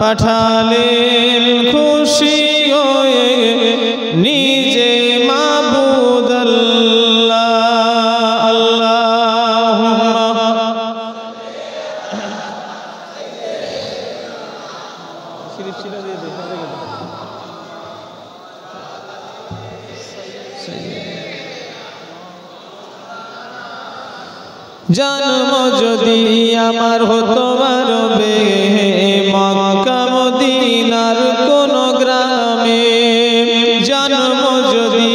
পাঠালেন খুশি হয়ে নিজে মাবুদ আল্লাহ। আল্লাহুম্মা জন্ম যদি আমার হতো আরবে মক্কা মদিনার কোন গ্রামে, জন্ম যদি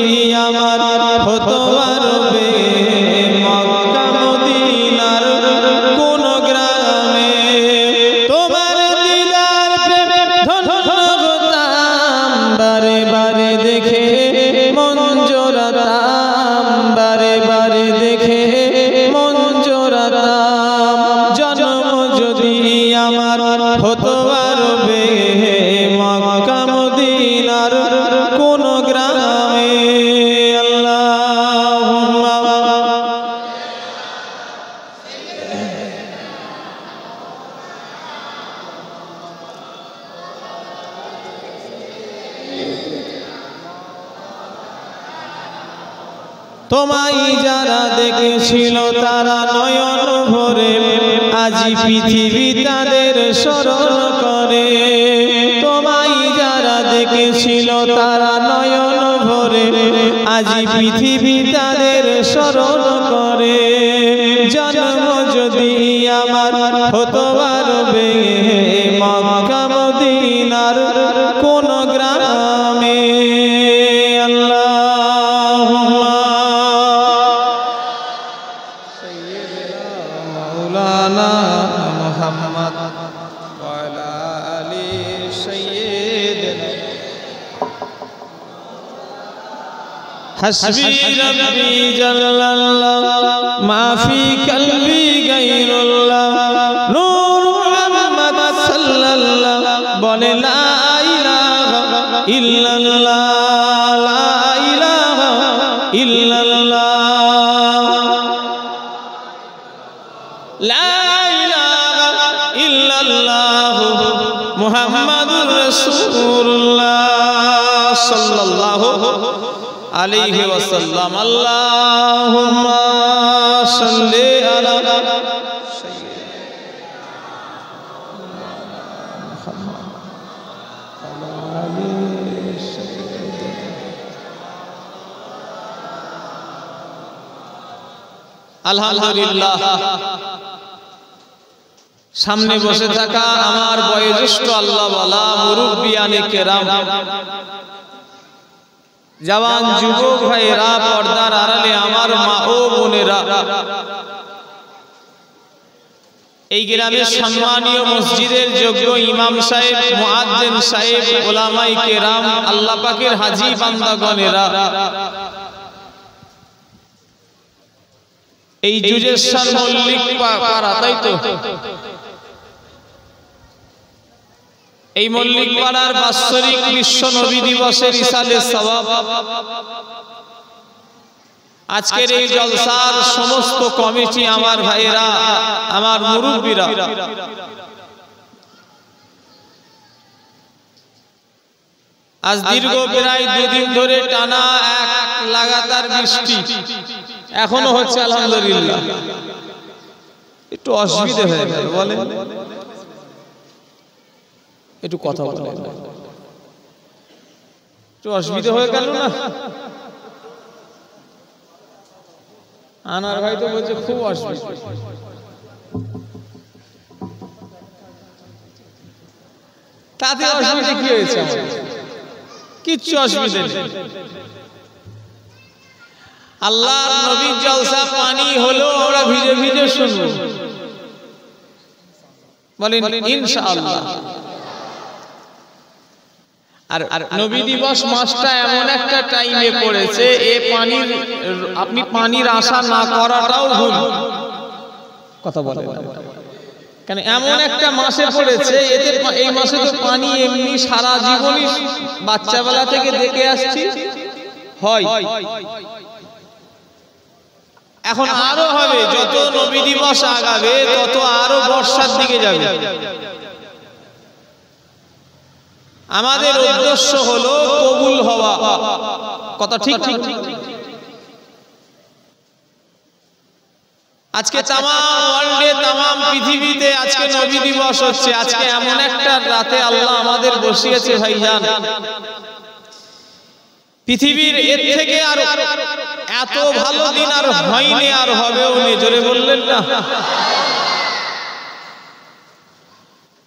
আমার হতো আরবে মক্কা মদিনার কোন গ্রামে, তোমার দিদার প্রেমে ধন্য হতাম, বারে বারে দেখে মন জোড়াতাম, বারে বারে দেখে মন জোড়াতাম। জন্ম যদি আমার হতো আরবে মক্কা মদিনার কোন গ্রামে। আল্লাহুম্মা তোমায় যারা দেখেছিল তারা নয়ন ভরে আজি পৃথিবী তাদের স্মরণ করে। তোমায় যারা দেখেছিল তারা নয়ন ভরে আজি পৃথিবী তাদের স্মরণ করে। জন্ম যদি আমার হতো আরবে মক্কা মদিনার কোন গ্রামে। محمد وعلى آل سيدنا حسبي ربي جل الله ما في قلبي غير الله نور محمد صلى الله بول لا إله إلا الله لا إله إلا الله لا মুহাম্মাদুর রাসূলুল্লাহ সাল্লাল্লাহু আলাইহি ওয়াসাল্লাম। আল্লাহুম্মা সাল্লি আলা আলহামদুলিল্লাহ। সামনে বসে থাকা আমার বয়োজ্যেষ্ঠ আল্লাহওয়ালা মুরব্বিয়ানে কেরাম, জওয়ান যুবক ভাইরা, পর্দার আড়ালে আমার মা ও বোনেরা, এই গ্রামের সম্মানীয় মসজিদের যোগ্য ইমাম সাহেব, মুয়াজ্জিন সাহেব, উলামায়ে কেরাম, আল্লাহ পাকের হাজী বান্দাগণেরা, এই জুজেশ্বর মল্লিক পাড়া, তাই তো? এই মল্লিক পাড়ার বাৎসরিক বিশ্ব নবী দিবসের ইসালে সওয়াব আজকের এই জলসার সমস্ত কমিটি, আমার ভাইয়েরা, আমার মুরব্বীরা, আজ দীর্ঘ প্রায় 2 দিন ধরে টানা এক লাগাতার বৃষ্টি এখনো হচ্ছে। আলহামদুলিল্লাহ। একটু অসুবিধা হয়ে গেল, বলেন একটু কথা বলে, একটু অসুবিধা হয়ে গেল না? আনার ভাই তো বলছে খুব অসুবিধা। তাতে অসুবিধা কি হয়েছে? কিচ্ছু অসুবিধা নেই। আল্লাহর নবীর জলসা পানি হলো, আমরা ভিজে ভিজে শুনবো, বলেন ইনশাআল্লাহ। আর নবী দিবস মাসটা এমন একটা টাইমে পড়েছে, আপনি পানির আশা না করাটাও ভুল। কথা বলেন কেন? এমন একটা মাসে পড়েছে, এতে এই মাসে তো পানি এমনি সারা জীবনই বাচ্চাবেলা থেকে দেখে আসছি হয়। এখন আরো হবে, যত নবী দিবস আগাবে তত আরো বর্ষার দিকে যাবে। আমাদের উদ্দেশ্য হলো কবুল হওয়া, কথা ঠিক ঠিক। আজকে তাম ওয়ার্ল্ডে, তাম পৃথিবীতে আজকে নবী দিবস হচ্ছে। আজকে এমন একটা রাতে আল্লাহ আমাদের বসিয়েছে ভাইজান, পৃথিবীর এর থেকে আর এত ভালো দিন আর হয়নি, আর হবেও না। জোরে বললেন না?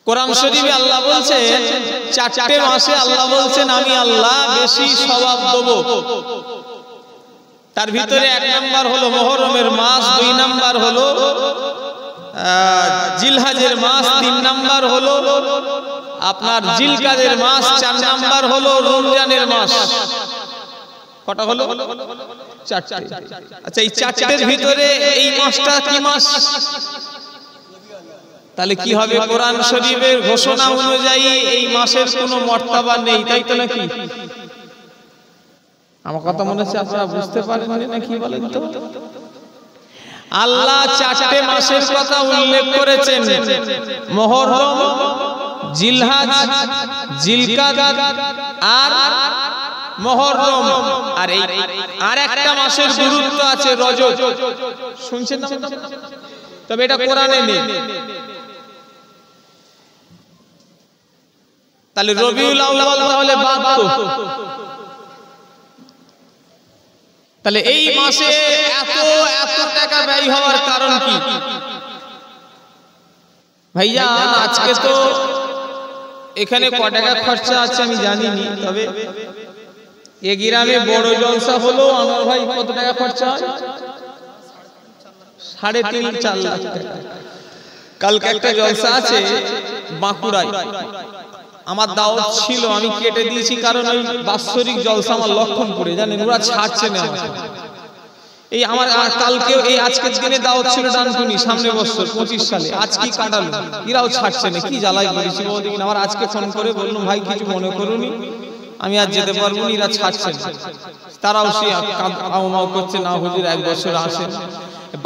কোরআন শরীফে আল্লাহ বলছেন, চারটে মাসে আল্লাহ বলছেন আমি আল্লাহ বেশি সওয়াব দেব। তার ভিতরে এক নাম্বার হলো মুহররমের মাস, দুই নাম্বার হলো জিলহজের মাস, তিন নাম্বার হলো আপনার জিলকাদের মাস, চার নাম্বার হলো রমজানের মাস। কটা হলো? চারটে। আচ্ছা, এই চারটের ভিতরে এই মাসটা কি মাস? তাহলে কি হবে? কোরআন শরীফের ঘোষণা অনুযায়ী এই মাসের কোনো মর্যাদা নেই, তাই তো নাকি? আমার কথা মনে হচ্ছে আপনারা বুঝতে পারেন না, কি বলেন তো? আল্লাহ চারটে মাসের কথা উল্লেখ করেছেন, মুহররম, জিলহজ, জিলকাদ আর মুহররম। আর এই আর একটা মাসের গুরুত্ব আছে, রজব। শুনছেন না? তবে এটা কোরআনে নেই। তাহলে রবিউল আউয়াল তাহলে বাদ তো। তাহলে এই মাসে এত এত টাকা ব্যয় হওয়ার কারণ কি ভাইয়া? আজকে তো এখানে ক টাকা খরচা আছে আমি জানিনি, তবে এ গ্রামে বড় জলসা হলো আমার ভাই কত টাকা খরচা হয়? 3.5-4 লাখ টাকা। কালকে একটা জলসা আছে বাঁকুড়ায়, আমার দাওয়াত ছিল, আমি কেটে দিয়েছি, কারণ ওই বাৎসরিক জলসা আমার লক্ষণপুরে, জানেন ওরা ছাড়ছে না। এই আমার কালকে এই আজকের দিনে দাওয়াত ছিল ডানকুনি, সামনে বছর 25 সালে, আজ কি কাটালো, এরাও ছাড়ছে না। কি জ্বালাই করেছি ওদিন। আমার আজকে ফোন করে বললাম ভাই কিছু মনে করুনি, আমি আজ যেতে পারবো না, এরা ছাড়ছে না। তারাও সে আও করছে, না হুজুর 1 বছর আসে,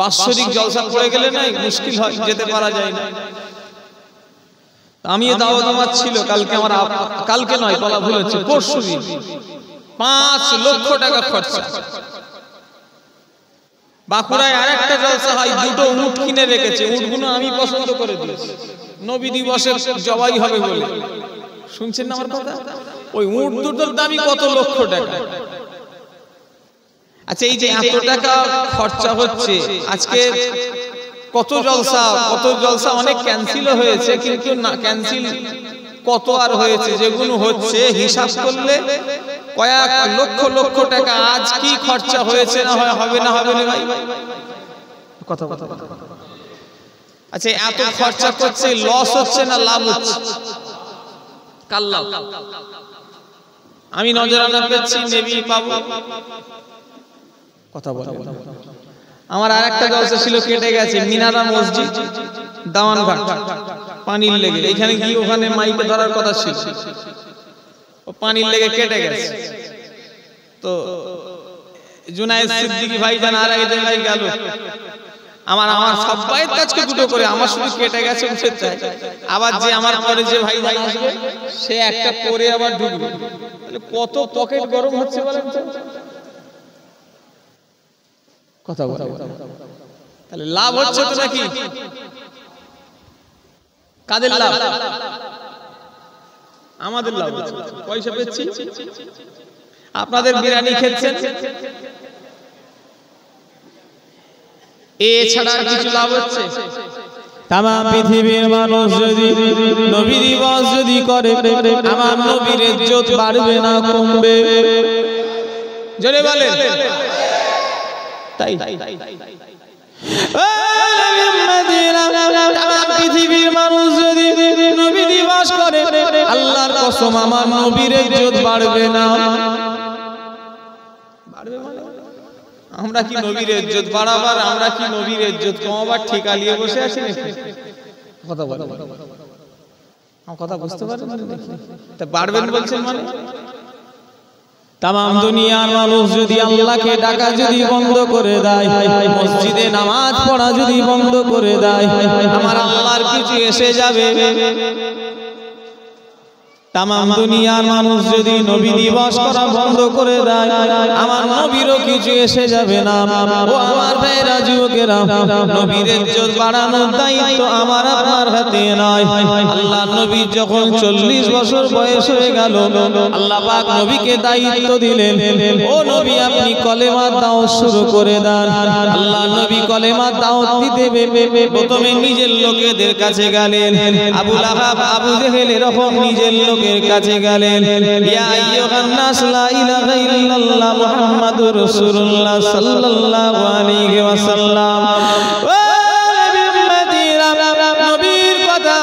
বাৎসরিক জলসা পড়ে গেলে না মুশকিল হয়, যেতে পারা যায় না। আমি দাওয়াত আমার ছিল কালকে, আমার কালকে নয় বলা ভুল হচ্ছে, পরশুদিন 5 লক্ষ টাকা খরচা। বাঁকুড়ায় আরেকটা জলসা হয়, 2টো উট কিনে রেখেছে, উটগুলো আমি পছন্দ করে দিয়েছি, নবী দিবসের জবাই হবে বলে। শুনছেন না আমার কথা? ওই উট দুটোর দামই কত লক্ষ টাকা। আচ্ছা, এই যে এত টাকা খরচা হচ্ছে, আজকে কত জলসা অনেক ক্যান্সেলও হয়েছে, কিন্তু না ক্যান্সেল কত আর হয়েছে, যেগুলো হচ্ছে হিসাব করলে কয়েক লক্ষ লক্ষ টাকা। আজ কি খরচা হয়েছে, না হবে না ভাই কথা। আচ্ছা, এত খরচা করছে, লস হচ্ছে না লাভ হচ্ছে? কাল লাভ। আমি নজরানা পেয়েছি, নেবি পাবো, কথা বলে। আমার আরেকটা জলসা ছিল, কেটে গেছে, মিনারা মসজিদ, দাওয়ানঘাট, পানির লেগে। এখানে গিয়ে ওখানে মাইকে ধরার কথা ছিল, ও পানির লেগে কেটে গেছে। তো জুনায়েদ সিদ্দিকী ভাইজান আর এক জায়গায় গেল, আমার সবাই কাজকে দুটো করে, আমার শুধু কেটে গেছে উঠে চাই। আবার যে আমার পরে যে ভাইজান আসবে সে একটা করে আবার ঢুকবে। তাহলে কত পকেট গরম হচ্ছে বলেন তো? কথা বলে। তাহলে লাভ হচ্ছে তো নাকি? কাদের লাভ? আমাদের লাভ হচ্ছে, পয়সা পেয়েছি। আপনাদের বিরিয়ানি খেচ্ছেন, এছাড়া কিছু লাভ হচ্ছে? তাম পৃথিবীর মানুষ যদি নবী দিবস যদি করে, আমার নবীর ইজ্জত বাড়বে না কমবে? জোরে বলেন। তাই পৃথিবীর মানুষ যদি নবী দিবস করে, আল্লাহর কসম আমার নবীর ইজ্জত বাড়বে না। বাড়বে মানে আমরা কি নবীর ইজ্জত বাড়াবার, আমরা কি নবীর ইজ্জত কমাবার ঠিকা নিয়ে বসে আছি নাকি? কথা বলে আমার কথা বুঝতে পারেন? তা বাড়বেন বলছেন মানে তামাম দুনিয়ার মানুষ যদি আল্লাহকে ডাকা যদি বন্ধ করে দেয়, মসজিদে নামাজ পড়া যদি বন্ধ করে দেয়, আমার আল্লাহর কিছু এসে যাবে? তামাম দুনিয়ার মানুষ যদি নবী দিবস করা বন্ধ করে দেয়, আমার নবীরও কিছু এসে যাবে না। ও আমার ভাইরা যুবকেরা, নবীর ইজ্জত বাড়ানোর দায়িত্ব আমার আপনার হাতে নয়। আল্লাহ নবী যখন 40 বছর বয়স হয়ে গেল, আল্লাহ পাক নবীকে দায়িত্ব দিলেন, ও নবী আপনি কলেমার দাওয়াত শুরু করে দেন। আল্লাহ নবী কলেমার দাওয়াত দিতে প্রথমে নিজের লোকেদের কাছে গেলেন। আবু লাহাব, আবু জেহেল এরকম নিজের লোকের কাছে গেলেন। ইয়া আইয়ুহান নাস লা ইলাহা ইল্লাল্লাহ মুহাম্মাদুর রাসূলুল্লাহ সাল্লাল্লাহু আলাইহি ওয়াসাল্লাম। নবীর কথা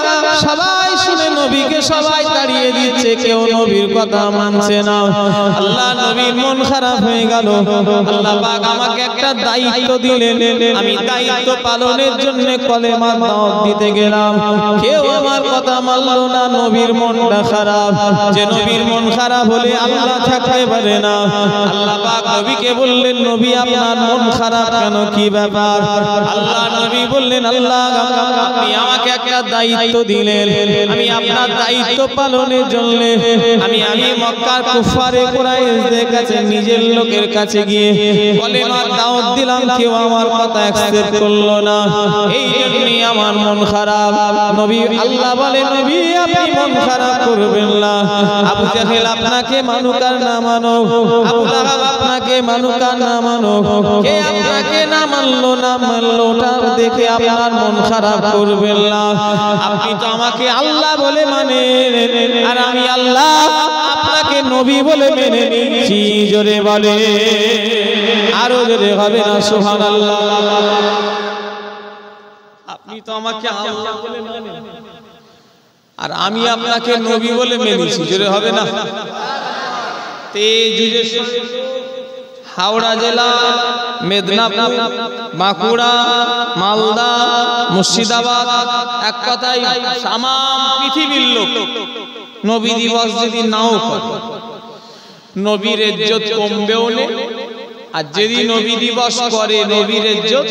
সবাই শুনে নবীকে সবাই তাড়িয়ে দিচ্ছে, কেউ নবীর কথা মানছে না। আল্লাহ নবীর মন খারাপ হয়ে গেল। আল্লাহ পাক আমাকে একটা দায়িত্ব দিলেন, আমি দায়িত্ব পালনের জন্য কলেমা দাওয়াত দিতে গেলাম, কেউ আমার কথা মানলো না। নবীর মনটা খারাপ, যে নবীর মন খারাপ হলে আল্লাহ থাকতে পারে না। আল্লাহ পাক নবীকে বললেন, নবী আপনার মন খারাপ কেন, কি ব্যাপার? আল্লাহ নবী বললেন, আল্লাহ আপনি আমাকে একটা দায়িত্ব দিলেন, আমি আপনার দায়িত্ব পালনের জন্য আমি মক্কার কুফারে কুরাইশদের কাছে নিজের লোকের কাছে গিয়ে কলেমার দাওয়াত দিলাম, কেউ আমার কথা অ্যাকসেপ্ট করলো না, এই জন্যই আমার মন খারাপ। নবী আল্লাহ বলে, নবী আপনি মন খারাপ করবেন না। আবু জাহেল আপনাকে মানুক আর না মানুক, আবু লাহাব আপনাকে মানুক আর না মানুক, কে আপনাকে না মানলো না মানলো ওটা দেখে আপনার মন খারাপ করবেন না। আপনি তো আমাকে আল্লাহ বলে মানেন, আর আমি আল্লাহ আপনাকে নবী বলে মেনে নিয়েছি। জোরে বলে, আরো জোরে হবে না সুবহানাল্লাহ। আপনি তো আমাকে আল্লাহ বলে মানেন, আর আমি আপনাকে নবী বলে মেনেছি। জোরে হবে না? হাওড়া জেলা, মেদিনীপুর, বাঁকুড়া, মালদা, মুর্শিদাবাদ, এক কথায় তাম পৃথিবীর লোক নবী দিবস যদি নাও করে, নবীর ইজ্জত কমবেও না, আর যদি নবী দিবস করে নবীর ইজ্জত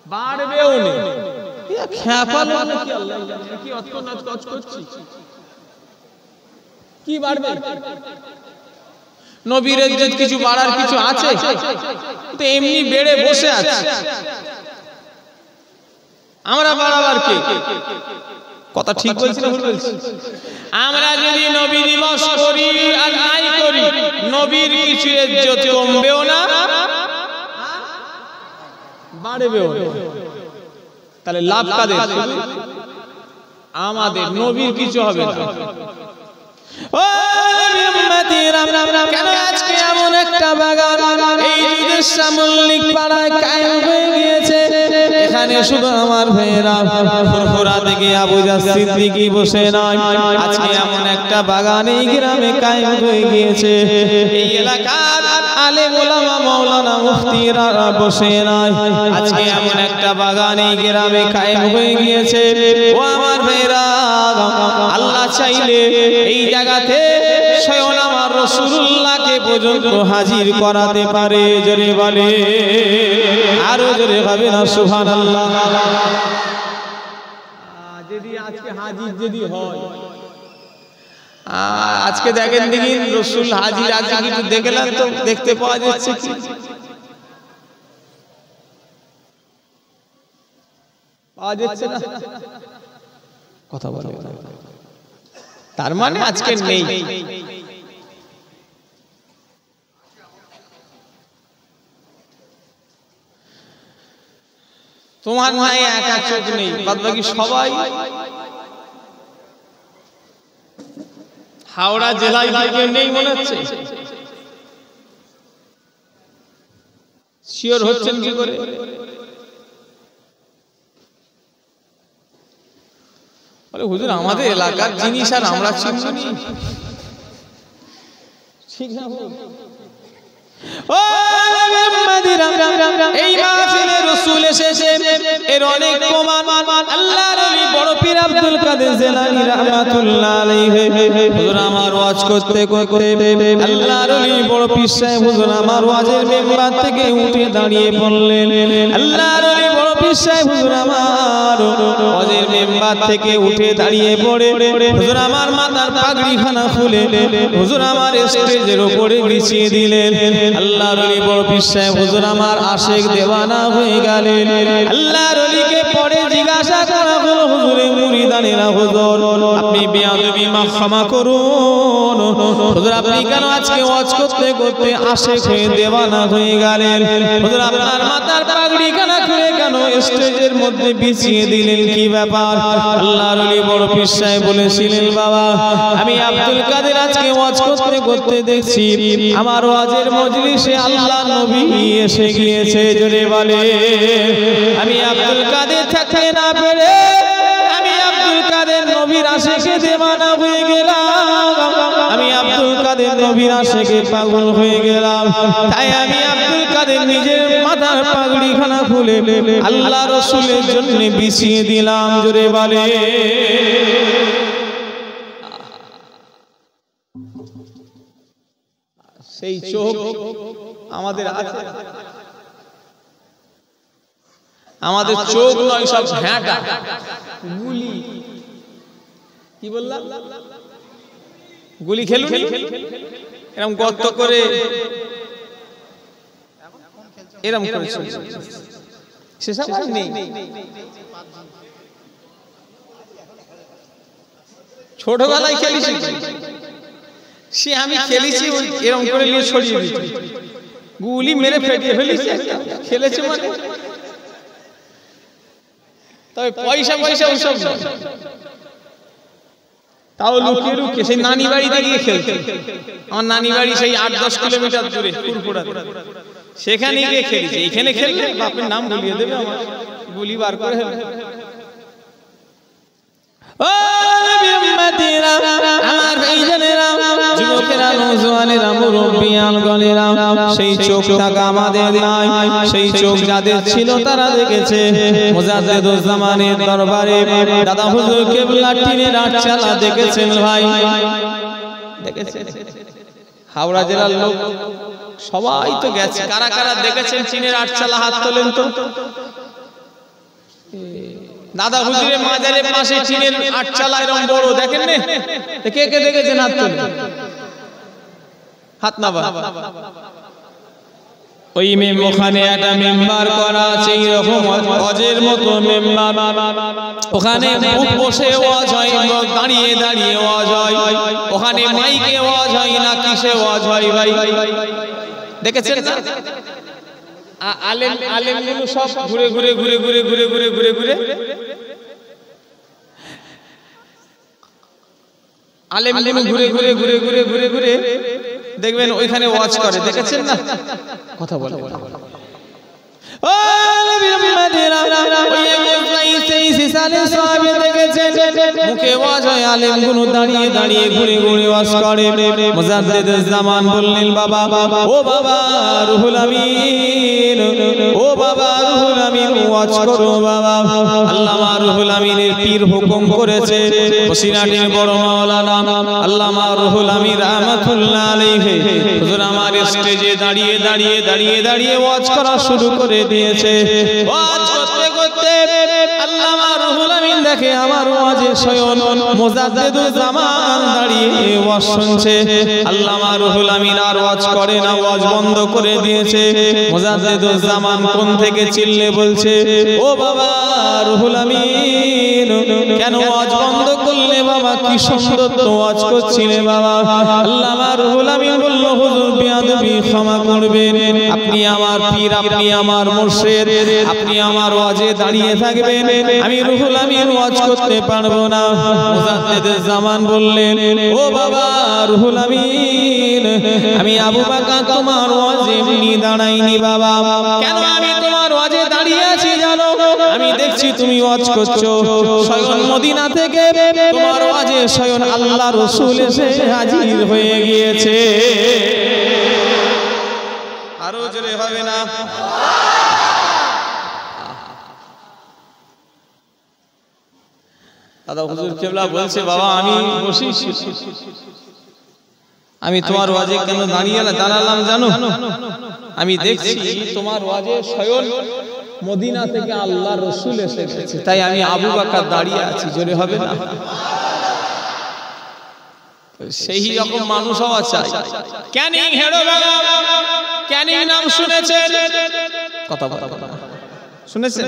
বাড়বেও না। কি বাড়বে? নবীর ইজ্জত কিছু বাড়ার কিছু আছে? তো এমনি বেড়ে বসে আছে। আমরা বাড়াবার কি? কথা ঠিক বলছি না ভুল বলছি? আমরা যদি নবী দিবস করি আর নাই করি, নবীর কিছু ইজ্জত কমবেও না, বাড়বেও না। তাহলে লাভ কাদের? আমাদের। নবীর কিছু হবে না। ও উম্মতিরা, কেন আজকে এমন একটা বাগান এই যুগের সামল্লিক পাড়ায় কায়েম হয়ে গিয়েছে? এখানে শুধু আমার ভাইয়েরা ফুরফুরা থেকে আবু জাহ সিদ্দিকী বসে নয়, আজকে এমন একটা বাগান এই গ্রামে কায়েম হয়ে গিয়েছে। এই এলাকার আলেম ওলামা মাওলানা মুফতিরা বসে নয়, আজকে এমন একটা বাগান এই গ্রামে কায়েম হয়ে গিয়েছে। ও আমার ভাইয়েরা, আল্লাহ চাইলে এই জায়গাতে স্বয়ং আমার রাসূলুল্লাহকে পর্যন্ত হাজির করাতে পারে। জোরে বলে, আরো জোরে হবে না সুবহানাল্লাহ। যদি আজকে হাজির যদি হয়, আজকে দেখেন দেখি রাসূল হাজির আছে কিছু দেখলেন তো? দেখতে পাওয়া যাচ্ছে কি? পাওয়া যাচ্ছে না। কথা বলে, তার মানে আজকে নেই। তোমার নাই একা চোখ নেই, বাদ বাকি সবাই হাওড়া জেলায় নেই মনে হচ্ছে। শিওর হচ্ছেন কি করে? হুজুর আমাদের এলাকার জিনিস আর আমরা চিনি ঠিক না? ও এই মাহফিলে রাসূল এসেছে, এর অনেক প্রমাণ আল্লাহর ওলি বড় পীর পীর আব্দুল কাদের জিলানী রাহমাতুল্লাহ আলাইহি হুজুর আমার ওয়াজ করতে করতে আল্লাহর ওলি বড় পীর সাহেব হুজুর আমার ওয়াজের মিম্বার থেকে উঠে দাঁড়িয়ে পড়লেন। আল্লাহর ওলি বড় পীর সাহেব হুজুর আমার ওয়াজের মিম্বার থেকে উঠে দাঁড়িয়ে পড়ে হুজুর আমার মাথার পাগড়িখানা খুলে হুজুর আমার স্টেজের উপরে বিছিয়ে দিলেন। আল্লাহর ওলি বড় পীর সাহেব হুজুর আমার আশিক দেওয়ানা হয়ে গেলেন। আল্লাহর ওলিকে পরে জিজ্ঞাসা করা হলো, হুজুরে মুরিদানেরা হুজুর আপনি বেয়াদবি মাফ ক্ষমা করুন, হুজুর আপনি কেন আজকে ওয়াজ করতে করতে আশিক হয়ে দেওয়ানা হয়ে গেলেন? হুজুর আপনার মাথার পাগড়িখানা খুলে কেন স্টেজের মধ্যে বিছিয়ে দিলেন, কি ব্যাপার? আল্লাহর ওলি বড় পীর সাহেব বলেছিলেন, বাবা আমি আব্দুল কাদের আজকে ওয়াজ করতে করতে দেখছি আমার ওয়াজের মজলিসে আল্লাহ নবী এসে গিয়েছে। জোরে বলে আমি আব্দুল কাদের থাকতে না পেরে আমি আব্দুল কাদের নবীর আশিকে দেওয়ানা হয়ে গেলাম, আমি আব্দুল কাদের নবীর আশিকে পাগল হয়ে গেলাম। তাই আমি আব্দুল কাদের নিজের মাথার পাগড়িখানা খুলে আল্লাহ রাসূলের জন্য বিছিয়ে দিলাম। জোরে বলে সেই চোখ আমাদের আছে, আমাদের চোখ নয় সব ঘাটা গুলি। কি বললাম? গুলি খেলুন এরকম গর্ত করে এরকম করেছে, সেসব আর নেই। ছোটবেলায় খেলেছি, সে আমি খেলেছি এরকম করে নিয়ে ছড়িয়ে দিচ্ছি, গুলি মেরে ফেটিয়ে ফেলেছি, খেলেছে মানে। তবে পয়সা পয়সা ওইসব তাও লুকিয়ে লুকিয়ে সেই নানি বাড়িতে গিয়ে খেলতে। আমার নানি বাড়ি সেই 8-10 কিলোমিটার দূরে পুরপুরাতে, সেখানে গিয়ে খেলেছি। এখানে খেললে বাপের নাম ভুলিয়ে দেবে, আমার গুলি বার করে ও নবী উম্মতিরা আমার ভাইজানেরা যুবকেরা নওজওয়ানেরা মুরব্বিয়ান গণেরা, সেই চোখ থাকা আমাদের নাই, সেই চোখ যাদের ছিল তারা দেখেছে মুজাদ্দিদুজ জামানের দরবারে দাদা হুজুর কেবলা টিনের আটচালা দেখেছেন ভাই, দেখেছেন। হাওড়া জেলার লোক সবাই তো গেছে, কারা কারা দেখেছেন টিনের আটচালা হাত তোলেন তো। দাদা হুজুরের মাজারের পাশে টিনের আটচালা এরকম বড় দেখেন না? কে কে দেখেছেন হাত তোলেন, হাত নাবা। ওই ওখানে একটা মেম্বার করা আছে এরকম ওয়াজের মতো মেম্বার, ওখানে বসে ওয়াজ হয়, দাঁড়িয়ে দাঁড়িয়ে ওয়াজ হয়, ওখানে মাইকে ওয়াজ হয় না কিসে ওয়াজ হয় ভাই দেখেছেন না? আলেম আলেমগুলো সব ঘুরে ঘুরে ঘুরে ঘুরে ঘুরে ঘুরে ঘুরে ঘুরে আলেমগুলো ঘুরে ঘুরে ঘুরে ঘুরে ঘুরে ঘুরে দেখবেন ওইখানে ওয়াজ করে, দেখেছেন না? কথা বলে ও নবী উম্মতিরা মুখে ওয়াজ হয়, আলেমগুলো দাঁড়িয়ে দাঁড়িয়ে ঘুরে ঘুরে ওয়াজ করে। মুজাদ্দিদুজ জামান বললেন, বাবা ও বাবা রুহুল আমিন, ও বাবা রুহুল আমিন ওয়াজ করো বাবা। আল্লামা রুহুল আমিনের পীর হুকুম করেছে, বসিরহাটের বড় মাওলানা আল্লামা রুহুল আমিন রাহমাতুল্লাহ আলাইহি হুজুর আমার স্টেজে দাঁড়িয়ে দাঁড়িয়ে দাঁড়িয়ে দাঁড়িয়ে ওয়াজ করা শুরু করে দিয়েছে। ওয়াজ করতে করতে আল্লামা রুহুল আমিন দেখে আমার ওয়াজে শয়ন মুজাদ্দিদুজ জামান দাঁড়িয়ে ওয়াজ শুনছে। আল্লামা রুহুল আমিন আর ওয়াজ করে না, ওয়াজ বন্ধ করে দিয়েছে। মুজাদ্দিদুজ জামান কোন থেকে চিল্লে বলছে, ও বাবা রুহুল আমিন কেন ওয়াজ বন্ধ করলে বাবা? কি সুন্দর তো ওয়াজ করছিলে বাবা। আল্লামা রুহুল আমিন বলল, হুজুর বেয়াদবি ক্ষমা করবেন, আপনি আমার পীর, আপনি আমার মুর্শিদ, আপনি আমার ওয়াজে দাঁড়িয়ে থাকবেন, আমি রুহুল আমিন ওয়াজ করতে পারবো না। মুজাদ্দিদুজ জামান বললেন, ও বাবা রুহুল আমিন আমি আবু বকর তোমার ওয়াজে এমনি দাঁড়াইনি বাবা, কেন আমি তোমার ওয়াজে দাঁড়িয়ে আছি জানো? আমি দেখছি তুমি ওয়াজ করছো, স্বয়ং মদিনা থেকে তোমার ওয়াজে স্বয়ং আল্লাহ রাসূল এসে হাজির হয়ে গিয়েছে। আরো জোরে হবে না? দাদা হুজুর কেবলা বলছে বাবা আমি বসেছি, আমি তোমার ওয়াজে কেন দাঁড়ালাম জানো? আমি দেখছি তোমার ওয়াজে স্বয়ং মদিনা থেকে আল্লাহ রসুল এসে গেছে, তাই আমি আবু বকর দাঁড়িয়ে আছি। জোরে হবে না? সেই রকম মানুষ হওয়া চাই। ক্যানিং হেডোভাঙা, ক্যানিং নাম শুনেছেন? কথা শুনেছেন?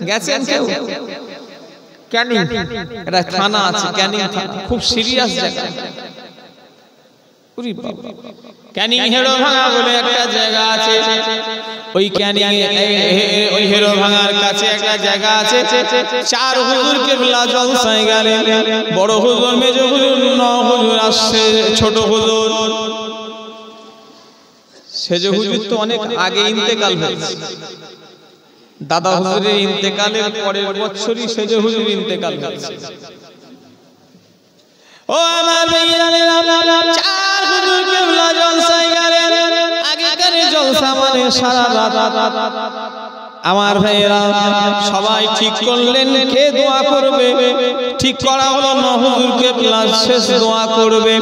গেছেন কেউ? ক্যানিং এটা থানা আছে, ক্যানিং থানা, খুব সিরিয়াস জায়গা। ক্যানিং হেডোভাঙা বলে একটা জায়গা আছে, ওই ক্যানিং ওই হেডোভাঙার কাছে একটা জায়গা আছে। চার হুজুর কেবলা জলসায় গেলেন, বড় হুজুর, মেজ হুজুর, ন হুজুর আসছে, ছোট হুজুর। সেজ হুজুর তো অনেক আগে ইন্তেকাল হয়েছে, দাদা হুজুরের ইন্তেকালের পরের বছরই সেজ হুজুর ইন্তেকাল হয়েছে। ও আমার ভাইয়েরা, চার হুজুর কেবলা জলসায় গেলেন। আগেকার জলসা মানে সারা রাত। আমার ভাইয়েরা সবাই ঠিক করলেন কে দোয়া করবে। ঠিক করা হলো ন হুজুর কেবলা শেষ দোয়া করবে।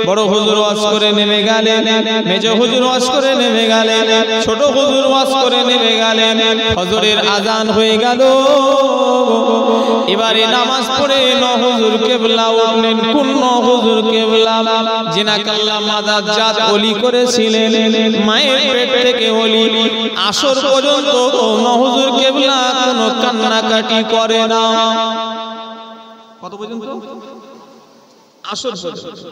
বড় হুজুর ওয়াজ করে নেমে গেলেন, মেজ হুজুর ওয়াজ করে নেমে গেলেন, ছোট হুজুর ওয়াজ করে নেমে গেলেন। ফজরের আজান হয়ে গেল। এবারে নামাজ পড়ে ন হুজুর কেবলা উঠলেন। কোন ন হুজুর কেবলা? যিনাকে আল্লাহ মাদাজ্জাত ওলি করেছিলেন, মায়ের পেট থেকে ওলি। আসর পর্যন্ত ন হুজুর কেবলা কোনো কান্নাকাটি করে না। কত পর্যন্ত? আসর পর্যন্ত।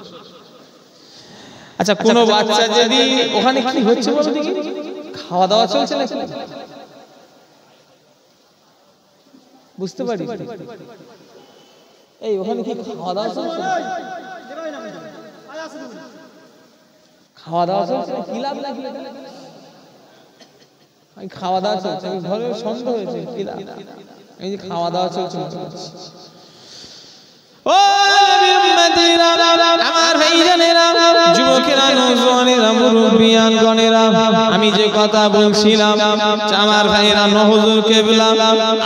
আচ্ছা, কোন বাচ্চা যদি ওখানে কি হচ্ছে বলো দেখি, খাওয়া দাওয়া চলছে নাকি? বুঝতে পারি এই ওখানে কি খাওয়া দাওয়া চলছে? খাওয়া দাওয়া চলছে কি লাভ নাকি? খাওয়া দাওয়া চলছে, ঘরে সন্দেহ হয়েছে কি লাভ? এই যে খাওয়া দাওয়া চলছে। ও আমার ভাইজানেরা, যুবকেরা, নওজওয়ানেরা, মুরব্বিয়ান গণেরা, আমি যে কথা বলছিলাম, আমার ভাইরা ন হুজুর কেবলা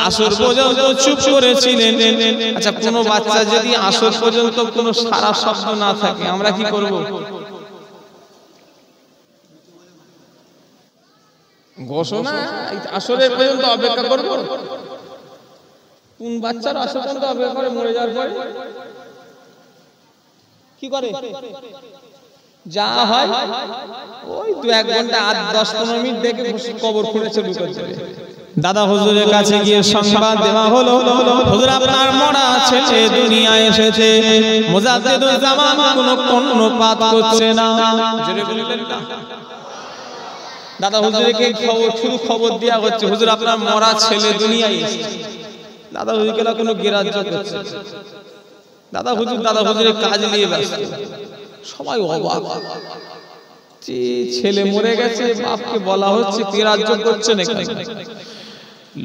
আসর পর্যন্ত চুপ করেছিলেন। আচ্ছা, কোনো বাচ্চা যদি আসর পর্যন্ত কোনো সারা শব্দ না থাকে, আমরা কি করব? ঘোষণা আসরের পর্যন্ত অপেক্ষা করব? কোন বাচ্চার আসর পর্যন্ত অপেক্ষা করে মরে যাওয়ার পরে কি করে? যা হয় ওই 2-1 ঘন্টা 8-10-15 মিনিট দেখে কবর খুঁড়েছে ঢুকে যাবে। দাদা হুজুরের কাছে গিয়ে সংবাদ দেওয়া হলো, হুজুর আপনার মরা ছেলে দুনিয়ায় এসেছে, মুজাদ্দিদুল জামান কোনো কর্ণপাত করছে না। জোরে বললেন না? দাদা হুজুরকে শুধু খবর দেওয়া হচ্ছে, হুজুর আপনার মরা ছেলে দুনিয়ায় এসেছে। দাদা হুজুরকে কোনো গ্রাহ্য করছে। দাদা হুজুরের কাজ নিয়ে ব্যস্ত। সবাই অবাক, যে ছেলে মরে গেছে, বাপকে বলা হচ্ছে গ্রাহ্য করছে না।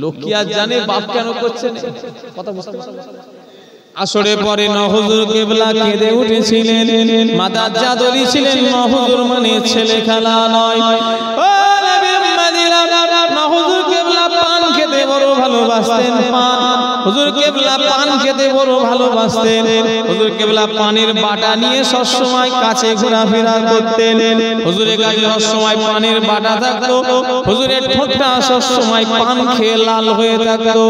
লোক কি আর জানে বাপ কেন করছে না? কথা বুঝতে পারছেন? আসরে পরে ন হুজুর কেবলা কেঁদে উঠেছিলেন। মাদাজ্জাত ওলি ছিলেন। ন হুজুর মানে ছেলে খেলা নয়। ও নবী মদিনা, ন হুজুর কেবলা পান খেতে বড় ভালোবাসতেন। হুজুর কেবলা পান খেতে বড় ভালোবাসতেন। হুজুর কেবলা পানের বাটা নিয়ে সব সময় কাছে ঘোরাফেরা করতেন। হুজুরের কাছে সব সময় পানের বাটা থাকতো। হুজুরের ঠোঁটটা সব সময় পান খেয়ে লাল হয়ে থাকতো।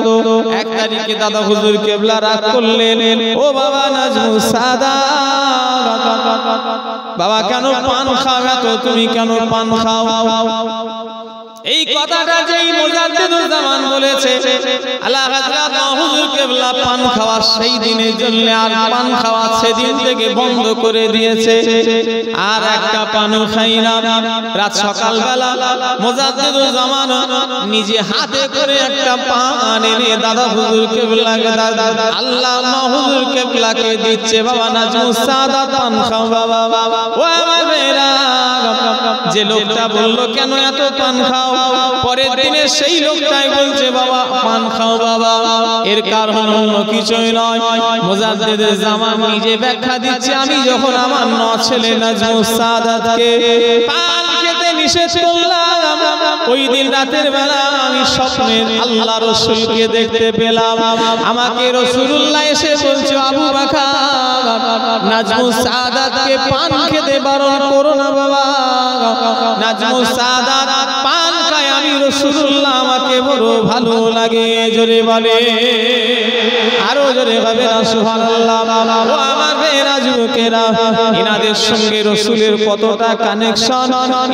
এক তারিখে দাদা হুজুর কেবলা রাগ করলেন, ও বাবা নাজমুস সাদাত, বাবা কেন পান খাও? তো তুমি কেন পান খাও? এই কথাটা যেই মুজাদ্দিদুল জামান বলেছে, আলা হযরত হুজুর কেবলা পান খাওয়া সেই দিনের জন্য আর পান খাওয়া সেদিন থেকে বন্ধ করে দিয়েছে। আর একটা পানও খাই না। রাত সকালবেলা মুজাদ্দিদুল জামান নিজে হাতে করে একটা পান এনে দাদা হুজুর কেবলাকে, আল্লাহ হুজুর কেবলাকে দিচ্ছে, বাবা নাজমুস সাদাত পান খাও বাবা। ও আমার মেয়েরা, যে লোকটা বললো কেন এত পান খাও, পরের দিনে সেই লোকটাই বলছে বাবা পান খাও বাবা। এর কারণ অন্য কিছুই নয়, মুজাদ্দিদুল জামান নিজে ব্যাখ্যা দিচ্ছে, আমি যখন আমার ন ছেলে নাজমুস সাদাতকে পান খেতে নিষেধ করলাম, ওই দিন রাতের বেলা আমি স্বপ্নে আল্লাহ রাসূলকে দেখতে পেলাম। আমাকে রাসূলুল্লাহ এসে বলছে, আবু বকর নাজমুস সাদাতকে পান খেতে বারণ করো না বাবা। নাজমুস সাদাত পান খায় আমি রাসূলুল্লাহ, আমাকে বড় ভালো লাগে। জোরে বলে, আরো জোরে হবে না সুবহানাল্লাহ। ও আমার ভাইরা যুবকেরা, ইনাদের সঙ্গে রাসূলের কতটা কানেকশন,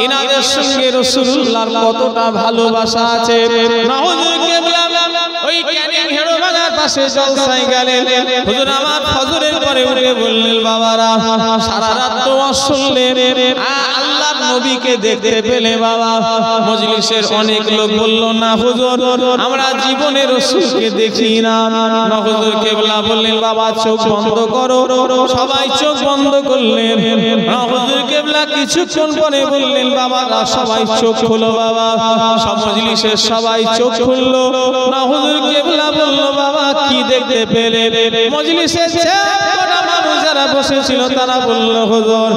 ইনাদের সঙ্গে রাসূলুল্লাহর কতটা ভালোবাসা আছে। নাউজুল কিবলা ওই ক্যানিং হেড়োভাঙার পাশে জলসায় গেলেন। হুজুর আমার ফজরের পরে উঠে বললেন, বাবারা সারা রাত তো শুনলেন, আল্লাহর নবীকে দেখতে পেলে বাবা। মজলিসের অনেক লোক বলল, না হুজুর আমরা জীবনে রাসূলকে দেখি না। না হুজুর কিবলা বললেন, বাবা চোখ বন্ধ করো। সবাই চোখ বন্ধ করলেন। না হুজুর কিবলা কিছুক্ষণ পরে বললেন, বাবারা সবাই চোখ খুলো বাবা। সব মজলিসের সবাই চোখ খুললো। না হুজুর কিবলা বলল, বাবা কি দেখতে পেলে? মজলিসের কটা মানুষ যারা বসেছিল তারা বলল, হুজুর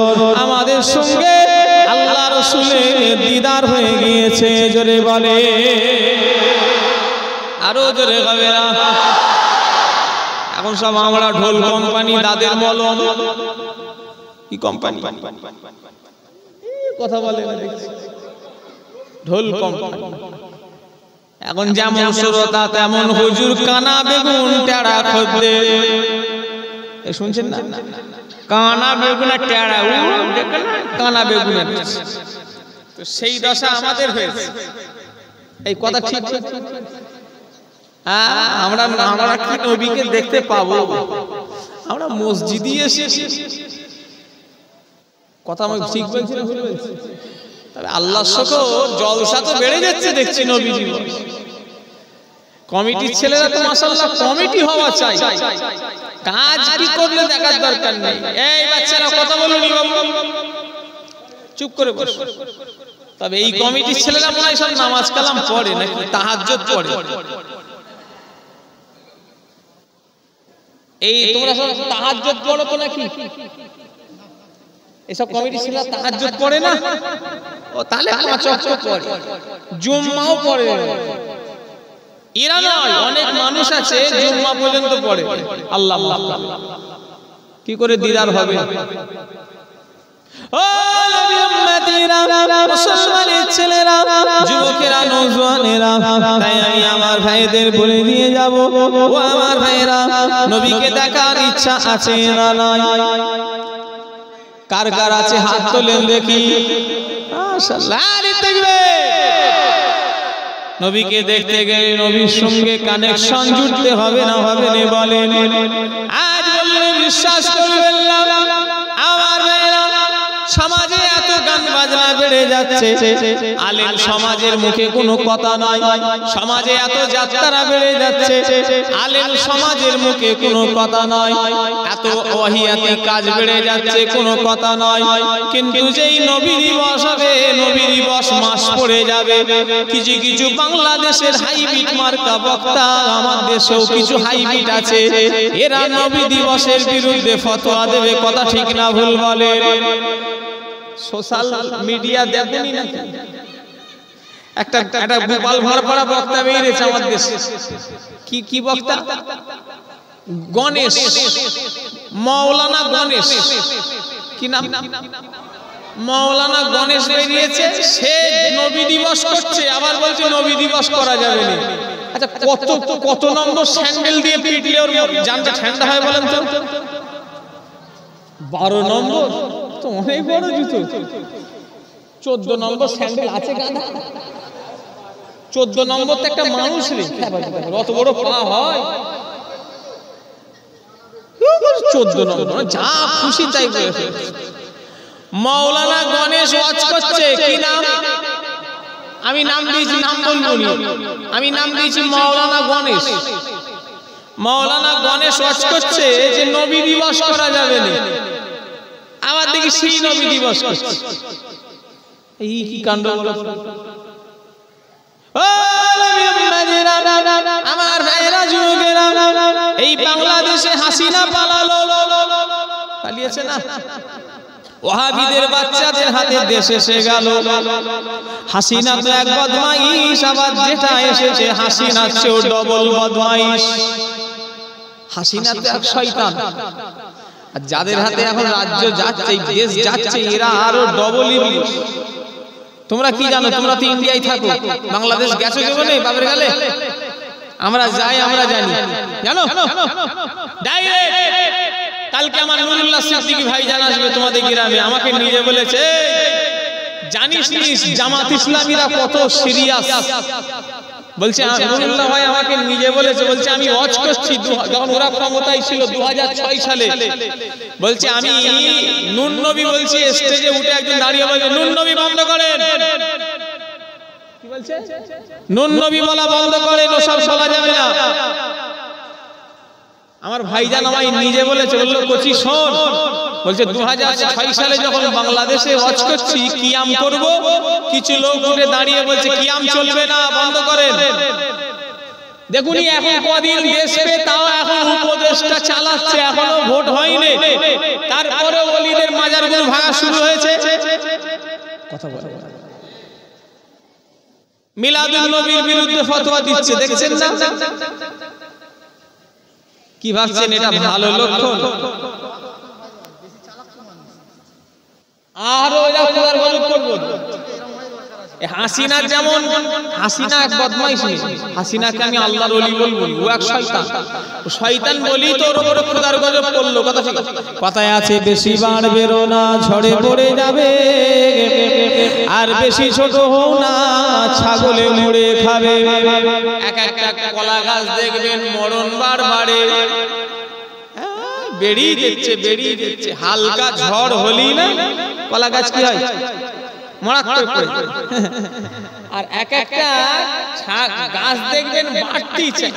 আমাদের সঙ্গে আল্লাহ রাসূলের দিদার হয়ে গিয়েছে। জোরে বলে, আরো জোরে হবে না। এখন সব আমরা ঢোল কোম্পানি, দাদের মলম, কি কোম্পানি কথা বলে না, ঢোল কোম্পানি। এখন যেমন শ্রোতা তেমন হুজুর, কানা বেগুন টেড়া খদ্দে। শুনছেন না, কানা বেগুন টেড়া, কানা বেগুন। তো সেই দশা আমাদের হয়েছে। এই কথা ঠিক? আমরা কি নবীকে দেখতে পাবো? আমরা মসজিদে এসেছি, কথা আমি ঠিক বলছি না ভুল বলছি? তবে আল্লাহর শুকর জলসা তো বেড়ে যাচ্ছে দেখছি নবী জীবন। কমিটির ছেলেরা তো মাশাআল্লাহ কমিটি হওয়া চাই, কাজ কি করলে দেখার দরকার নেই। এই বাচ্চারা কথা বলুনি বাবু, চুপ করে বস। তবে এই কমিটির ছেলেরা মনে হয় সব নামাজ কালাম পড়ে নাকি তাহাজ্জুদ পড়ে। এই তোমরা সব তাহাজ্জুদ পড়ো তো নাকি? এসব কমিটি ছিল তাহাজ্জুদ পড়ে না? ও তাহলে পাঁচ ওয়াক্ত পড়ে, জুম্মাও পড়ে। এরা নয়, অনেক মানুষ আছে জুম্মা পর্যন্ত পড়ে। আল্লাহ মাফ করুন, কি করে দিদার হবে? ও নবী উম্মতিরা, মুসলমানের ছেলেরা, যুবকেরা, নওজওয়ানেরা, তাই আমি আমার ভাইদের বলে দিয়ে যাব, ও আমার ভাইরা, নবীকে দেখার ইচ্ছা আছে না নাই? কার কার আছে হাত তোলেন দেখি। মাশাআল্লাহ, নবীকে দেখতে গেলে নবীর সঙ্গে কানেকশন জুড়তে হবে না হবে না বলেন? আজ বললে বিশ্বাস করবেন না। আমার ভাইরা, সমাজে এত গান বাজনা বেড়ে যাচ্ছে, আলেম সমাজের মুখে কোনো কথা নয়। সমাজে এত যাত্রা বেড়ে যাচ্ছে, আলেম সমাজের মুখে কোনো কথা নয়। এত ওয়াহিয়াতি কাজ বেড়ে যাচ্ছে, কোনো কথা নয়। কিন্তু যেই নবী দিবস হবে, নবী দিবস মাস পড়ে যাবে, কিছু কিছু বাংলাদেশের হাইব্রিড মার্কা বক্তা, আমার দেশেও কিছু হাইব্রিড আছে, এরা নবী দিবসের বিরুদ্ধে ফতোয়া দেবে। কথা ঠিক না ভুল বলে? সোশ্যাল মিডিয়া দেখুনি না, একটা গোপাল ভাড়া বক্তা বেরিয়েছে আমার দেশে। কি বক্তা? গণেশ, মাওলানা গণেশ। কি নাম? মাওলানা গণেশ বেরিয়েছে। সে নবী দিবস করছে, আবার বলছে নবী দিবস করা যাবে না। আচ্ছা, কত নম্বর স্যান্ডেল দিয়ে পিটলে ওর জানটা ঠান্ডা হয় বলেন তো? 12 নম্বর তো অনেক বড় জুতো। 14 নম্বর স্যান্ডেল আছে গাধা। 14 নম্বর তো একটা মানুষ রে, অত বড় পা হয়? 14 নম্বর যা খুশি তাই বলে। মাওলানা গণেশ ওয়াজ করছে। কি নাম? আমি নাম দিয়েছি, নাম বলবো না, আমি নাম দিয়েছি মাওলানা গণেশ। মাওলানা গণেশ ওয়াজ করছে যে নবী দিবস করা যাবে না। আবার দেখি সেই নবী দিবস করছে। এই কি কাণ্ড! আমার ভাইরা যুবকেরা, এই বাংলাদেশে হাসিনা পালিয়েছে না? ওয়াহাবিদের বাচ্চাদের হাতে দেশ এসে গেল। হাসিনা তো এক বদমাইশ, আবার যেটা এসেছে হাসিনা চেয়েও ডবল বদমাইশ। হাসিনা তো এক শয়তান, আর যাদের হাতে এখন রাজ্য যাচ্ছে, দেশ যাচ্ছে, এরা আরো ডবল ইবলিশ। তোমরা কি জানো? তোমরা তো ইন্ডিয়ায় থাকো, বাংলাদেশ গেছো জীবনে বাপের গেলে? আমরা যাই, আমরা জানি, জানো ডাইরেক্ট। কালকে আমার নুরুল্লাহ সিদ্দিকী ভাই জান আসবে তোমাদের গ্রামে, আমাকে নিজে বলেছে, জানিস জামাত ইসলামীরা কত সিরিয়াস? বলছে নুরুল্লাহ ভাই আমাকে নিজে বলেছে, বলছে আমি ওয়াচ করছি যখন ওরা ক্ষমতায় ছিল 2006 সালে। বলছে আমি নূর নবী বলছি, স্টেজে উঠে একজন দাঁড়িয়ে বলছে নূর নবী বন্ধ করেন। কি বলছে? নূর নবী বলা বন্ধ করেন, ওসব বলা যাবে না। আমার ভাইজান আমায় নিজে বলেছে, বললো কোচি শোন, বলছে 2006 সালে যখন বাংলাদেশে ওয়াচ করছি, কিয়াম করব, কিছু লোক উঠে দাঁড়িয়ে বলছে কিয়াম চলবে না, বন্ধ করেন। দেখুনি এখন কদিন দেশে, তাও এখন উপদেশটা চালাচ্ছে, এখনো ভোট হয়নি, তারপরে ওলিদের মাজারগুলো ভাঙা শুরু হয়েছে। কথা বলে মিলাদুন নবীর বিরুদ্ধে ফতোয়া দিচ্ছে, দেখছেন না? কি ভাবছেন এটা ভালো লক্ষণ? আরো এরা খোদার গজব করবে। হাসিনা যেমন, হাসিনা এক বদমাইশ, হাসিনাকে আমি আল্লাহর ওলি বলবো, ও এক শয়তান। শয়তান বলি তো ওর উপরে খোদার গজব করলো। কথা ঠিক, কথায় আছে বেশি বাড়বে না, ঝড়ে পড়ে যাবে, আর বেশি ছোট হও না, ছাগলে মুড়ে খাবে। এক একটা কলা গাছ দেখবেন মরণ বাড়ে, বেরিয়ে যাচ্ছে, বেরিয়ে যাচ্ছে। হালকা ঝড় হলেই না কলা গাছ কি হয়, মারাত্মক পড়ে। আর এক একটা গাছ দেখবেন বাড়তেই চাই,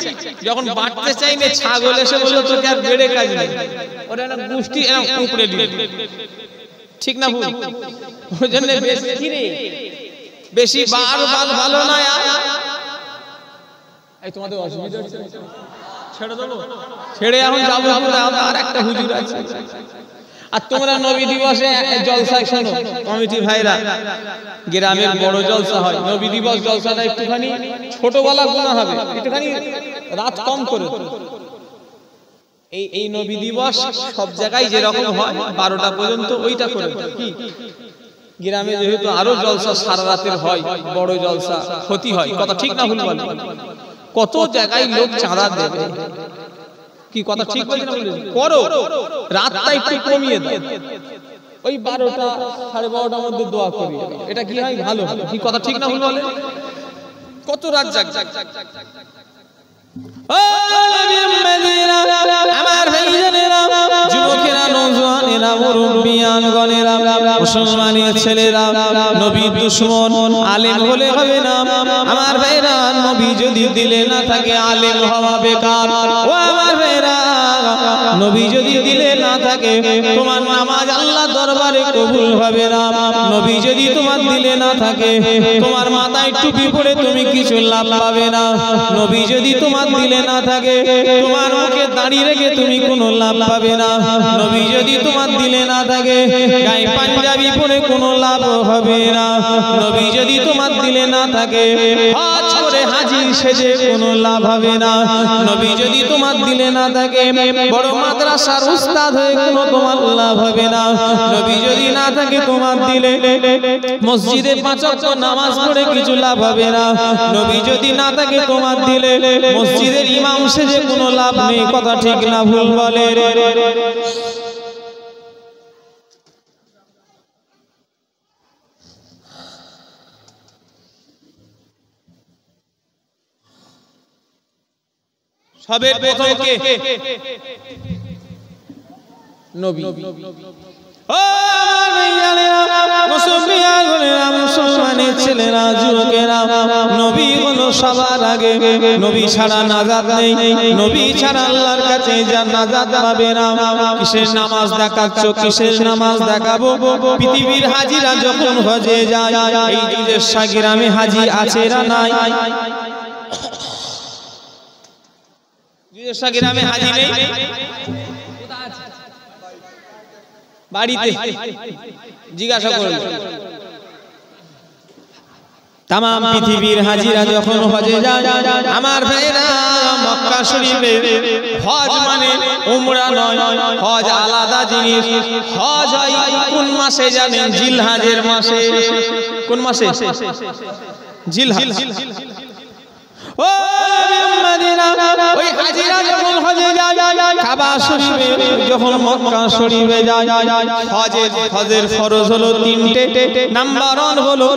যখন বাড়তে চাই না ছাগল এসে বললো তোকে আর বেড়ে কাজ নেই, ওরা না গুষ্টি উপড়ে দিল। ঠিক না ভুল? ওই জন্য বেশি বার ভালো না। এই তোমাদের অসুবিধা হচ্ছে, ছেড়ে দেবো, ছেড়ে এখন যাবো, আর একটা হুজুর আছে। আর তোমরা নবী দিবসে জলসায় শোনো, কমিটি ভাইরা, গ্রামের বড় জলসা হয়, নবী দিবস জলসাটা একটুখানি ছোটবেলা গোনা হবে, একটুখানি রাত কম করে। এই নবী দিবস সব জায়গায় যেরকম হয় 12টা পর্যন্ত ওইটা করে। কি গ্রামে যেহেতু আরো জলসা সারা রাতের হয়, বড় জলসা ক্ষতি হয়। কথা ঠিক না ভুল বল? কত জায়গায় লোক চাঁদা দেবে, কি কথা ঠিক বলছি না? করো, রাতটা একটু কমিয়ে দাও, ওই 12টা 12:30টার মধ্যে দোয়া করি, এটা কি হয় ভালো। কি কথা ঠিক না ভুল বলে? কত রাত জাগ। আমার ভাইজানেরা, যুবকেরা, নওজোয়ানেরা, মুরব্বিয়ানগণেরা, মুসলমানের ছেলেরা, নবীর দুশমন আলেম হলে হবে না। আমার ভাইরা, নবী যদি দিলে না থাকে আলেম হওয়া বেকার। ও আমার ভাইরা, নবী যদি দিলে না থাকে তোমার নামাজ আল্লাহ দরবারে কবুল হবে না। নবী যদি তোমার দিলে না থাকে তোমার মাথায় টুপি পরে তুমি কিছু লাভ পাবে না। নবী যদি তোমার দিলে না থাকে তোমার মুখে দাঁড়িয়ে রেখে তুমি কোনো লাভ পাবে না। নবী যদি তোমার দিলে না থাকে গায়ে পাঞ্জাবি পরে কোনো লাভ হবে না। নবী যদি তোমার দিলে না থাকে হজ করে হাজী সেজে কোনো লাভ হবে না। নবী যদি তোমার দিলে না থাকে বড় মাদ্রাসার উস্তাদ হয়ে কোনো তোমার লাভ হবে না। নবী যদি না থাকে তোমার দিলে মসজিদে 5 ওয়াক্ত নামাজ পড়ে কিছু লাভ হবে না। নবী যদি না থাকে তোমার দিলে মসজিদের ইমাম সেজে কোনো লাভ নেই। কথা ঠিক না ভুল বলে? সবের প্রথম কে? নবী। ও আমার ভাইয়ারা, মুসলমানেরা, মুসলমানের ছেলেরা, যুবকেরা, নবী হলো সবার আগে। নবী ছাড়া নাজাত নেই, নবী ছাড়া আল্লাহর কাছে নাজাত পাবে না। কিসের নামাজ দেখাচ্ছ, কিসের নামাজ দেখাবো? পৃথিবীর হাজিরা যখন হজে যায়, এই যুগের গ্রামে হাজি আছে না নাই? গ্রামে হাজি নেই? বাড়িতে জিজ্ঞাসা করল তামাম পৃথিবীর হাজিরা যখন হজে যায় আমার ভাইরা মক্কা শরীফে হজ মানে উমরা নয়, হজ আলাদা জিনিস। হজ হয় কোন মাসে জানেন? জিলহজের মাসে। কোন মাসে? জিলহজ। ও মদিনা ওই হাজিরা যখন হজে যায় কাবা শরীফে যখন মক্কা শরীফে যায় হজের ফরজ হলো তিনটে। নাম্বার 1 হলো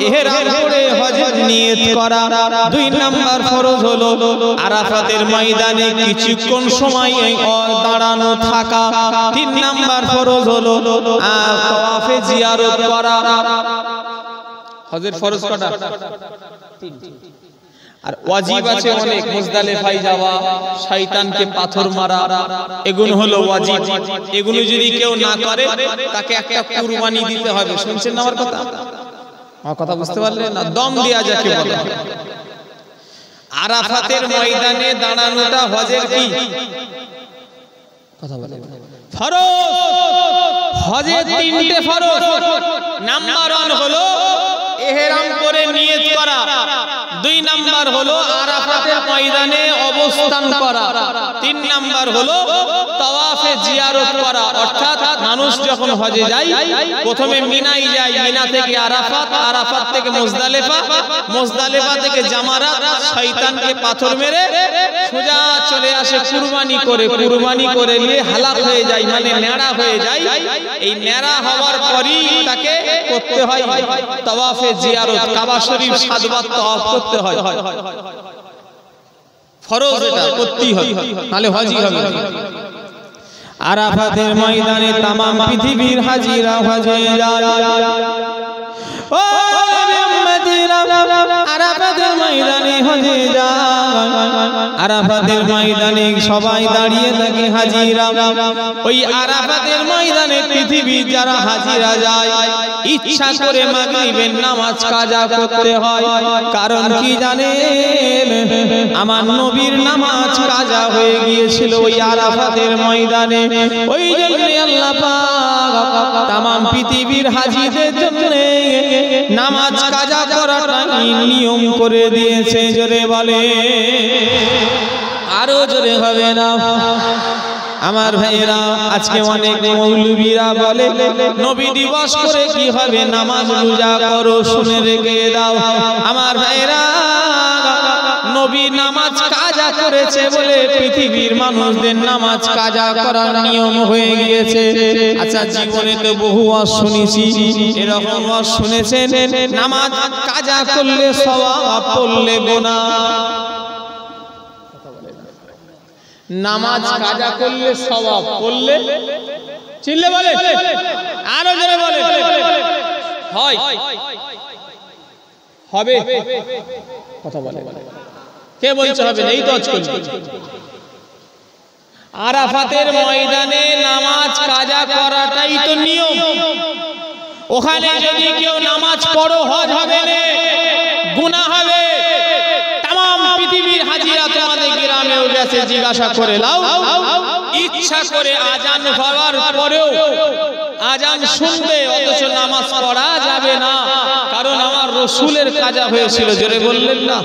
ইহরাম করে হজের নিয়ত করা। 2 নাম্বার ফরজ হলো আরাফাতের ময়দানে কিছুক্ষণ সময় দাঁড়ানো থাকা। 3 নাম্বার ফরজ হলো তাওয়াফে জিয়ারত করা। হজের ফরজ কটা? 3। আর ওয়াজিব আছে অনেক, মুজদালিফায় যাওয়া, শয়তানকে পাথর মারা, এগুলো হলো ওয়াজিব। এগুলো যদি কেউ না করে তাকে একটা কুরবানি দিতে হবে। শুনছেন না আমার কথা? আমার কথা বুঝতে পারলেন না? দম দেয়া যাকে বলে। আরাফাতের ময়দানে দাঁড়ানোটা হজের কি কথা বলেন? ফরজ। হজের 3টে ফরজ। নাম্বার 1 হলো ইহরাম করে নিয়ত করা। 2 নাম্বার হলো আরাফাতের ময়দানে অবস্থান করা। 3 নাম্বার হলো তাওয়াফে জিয়ারত করা। অর্থাৎ মানুষ যখন হজে যায় প্রথমে মিনায় যায়, মিনা থেকে আরাফাত, আরাফাত থেকে মুজদালিফা, মুজদালিফা থেকে জামারাত, শয়তানকে পাথর মেরে সোজা চলে আসে কুরবানি করে। কুরবানি করে নিয়ে হালাক হয়ে যায়, মানে নেড়া হয়ে যায়। এই নেড়া হওয়ার পরই তাকে করতে হয় তাওয়াফে জিয়ারত। কাবা শরীফ 7 বার তাওয়াফ করতে হয়। ফরজ, এটা করতেই হয়, নালে হজই হবে না। আরাফাতের ময়দানে तमाम পৃথিবীর হাজিরা হজে যায়। ও মদিনা আরাফাতের ময়দানে হজে যায়। আরাফাতের ময়দানে সবাই দাঁড়িয়ে থাকে হাজিরা। ওই আরাফাতের ময়দানে পৃথিবীর যারা হাজিরা যায় ইচ্ছা করে মাগরিবের নামাজ কাজা করতে হয়। কারণ কি জানেন? আমার নবীর নামাজ কাজা হয়ে গিয়েছিল ওই আরাফাতের ময়দানে। ওই জন্য আল্লাহ পাক तमाम পৃথিবীর হাজিদের জন্য নামাজ কাজা করাটা নিয়ম করে দিয়েছে। জোরে বলে, আরো জোরে হবে না আমার ভাইরা? আজকে অনেক মৌলবীরা বলে নবী দিবস করে কি হবে, নামাজ রোজা করো। শুনে রেখে দাও আমার ভাইরা, নবী নামাজ কাজা করেছে বলে পৃথিবীর মানুষদের নামাজ কাজা করার নিয়ম হয়ে গিয়েছে। আচ্ছা, জীবনে তো বহু ওয়াজ শুনেছি, এরকম ওয়াজ শুনেছেন নামাজ কাজা করলে সওয়াব, পড়লে গুনাহ। নামাজ কাজা করলে সওয়াব, পড়লে চিল্লে বলে, আরো জোরে বলে, হয় হবে কথা বলে। কে বলছে হবে না? এই তো আজকাল আরাফাতের ময়দানে নামাজ কাজা করাটাই তো নিয়ম। ওখানে যদি কেউ নামাজ পড়ো হজ হবে না, গুনাহ হবে। तमाम পৃথিবীর হাজিরা তোমাদের গ্রামেও গেছে, জিজ্ঞাসা করে লাও। ইচ্ছা করে আজান হওয়ার পরেও আজান শুনবে, অথচ নামাজ পড়া যাবে না, কারণ আমার রাসূলের কাজা হয়েছিল। জোরে বললেন না?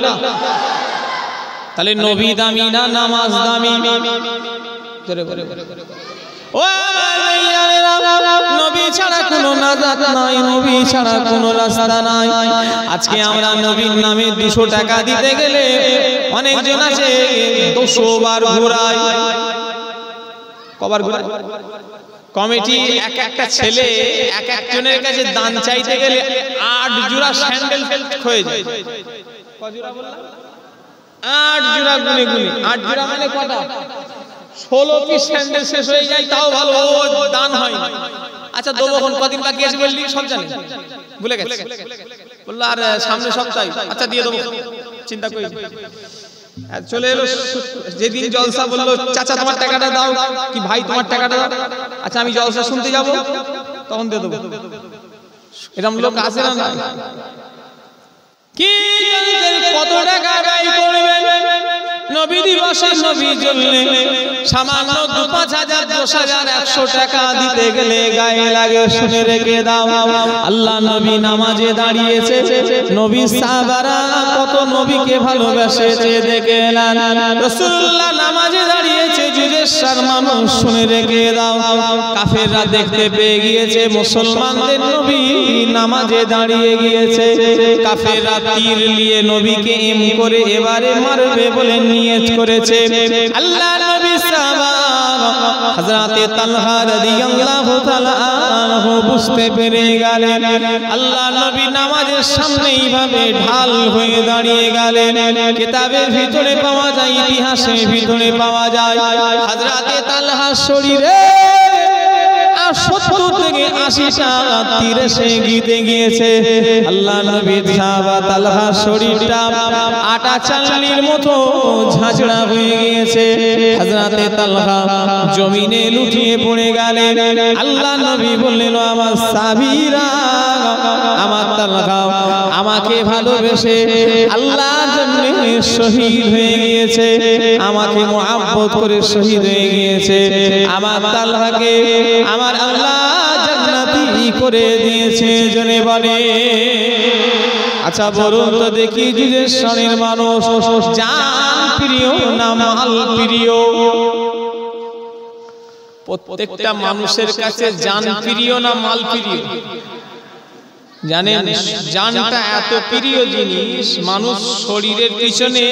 তাহলে নবী দামি না নামাজ দামি? জোরে বলে। ও নবী ছাড়া কোনো নাজাত নাই, নবী ছাড়া কোনো রাস্তা নাই। আজকে আমরা নবীর নামে 200 টাকা দিতে গেলে অনেকজন আছে 200 বার ঘোরায়। কবার ঘোরায়? কমিটি এক একটা ছেলে এক একজনের কাছে দান চাইতে গেলে 8 জোড়া স্যান্ডেল হয়ে যায়। ক জোড়া বললাম? 8 জোড়া গুনে গুনে। 8 জোড়া মানে কটা? 16 পিস স্যান্ডেল শেষ হয়ে যায়, তাও ভালো, ও দান হয়। আচ্ছা, দেবো এখন, কদিন বাকি আছে বললি? সব জানি, ভুলে গেছে। বললো আর সামনে সপ্তাহে, আচ্ছা দিয়ে দেবো, চিন্তা করি। চলে এলো যেদিন জলসা, বললো চাচা তোমার টাকাটা দাও, কি ভাই তোমার টাকাটা দাও। আচ্ছা আমি জলসা শুনতে যাব, তখন দিয়ে দেবো। এরকম লোক আছে না? কি কত টাকা ব্যয় করবেন নবী দিবসে নবী জ্বললে সামান্য 2-5,000 10,000 100 টাকা দিতে গেলে গায়ে লাগে। শুনে রেখে দাও, আল্লাহ নবী নামাজে দাঁড়িয়েছে, নবী সাহাবারা কত নবীকে ভালোবেসেছে দেখে নেন। রাসূলুল্লাহ নামাজে দাঁড়িয়েছে, জুজেশ্বর মানুষ। শুনে রেখে দাও, কাফেররা দেখতে পেয়ে গিয়েছে মুসলমানদের নবী নামাজে দাঁড়িয়ে গিয়েছে। কাফেররা তীর নিয়ে নবীকে এম করে এবারে মারবে বলে নিয়ত করেছে। আল্লাহ নবী সাহাবা হযরতে তালহা রাদিয়াল্লাহু তাআলা আনহু বুঝতে পেরে গেলেন আল্লাহ নবী নামাজের সামনে এইভাবে ঢাল হয়ে দাঁড়িয়ে গেলেন। কিতাবের ভিতরে পাওয়া যায়, ইতিহাসের ভিতরে পাওয়া যায়, হযরতে তালহার শরীরে 70 থেকে 80টা তীর এসে গিতে গিয়েছে। আল্লাহ নবীর সাহাবা তালহার শরীরটা আটা চালনির মতো ঝাঁঝরা হয়ে গিয়েছে। হযরতে তালহা জমিনে লুটিয়ে পড়ে গেলেন। আল্লাহ নবী বললেন, আমার সাহাবীরা, আমার তালহা আমাকে ভালোবেসে আল্লাহর জন্য শহীদ হয়ে গিয়েছে, আমাকে মুহাব্বত করে শহীদ হয়ে গিয়েছে। আমার তালহাকে আমার আল্লাহ জান্নাতি করে দিয়েছে। জনে বলে, আচ্ছা বলুন তো দেখি, জুজেশ্বরের মানুষ জান প্রিয় না মাল প্রিয়? প্রত্যেকটা মানুষের কাছে জান প্রিয় না মাল প্রিয়? জানেন, জানটা এত প্রিয় জিনিস, মানুষ শরীরের পিছনে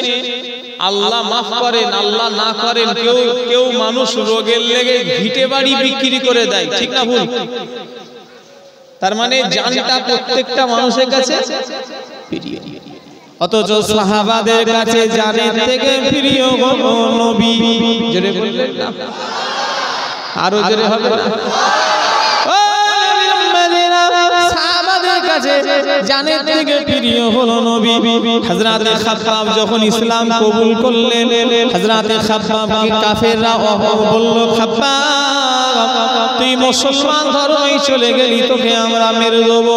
আল্লাহ মাফ করেন, আল্লাহ না করেন, কেউ মানুষ রোগের লেগে ভিটে বাড়ি বিক্রি করে দেয়, ঠিক না ভুল? তার মানে জানটা প্রত্যেকটা মানুষের কাছে প্রিয়। অথচ সাহাবাদের কাছে জানের থেকে প্রিয় হলো নবী। জোরে বললেন না? আরো জোরে হবে না? জানের থেকে প্রিয় হলো নবী। হযরতে খাব্বাব যখন ইসলাম কবুল করলেন, হযরতে খাব্বাবকে কাফেররা বলল, খাব্বাব তুই মুসলমান ধর্মে চলে গেলি, তোকে আমরা মেরে দেব।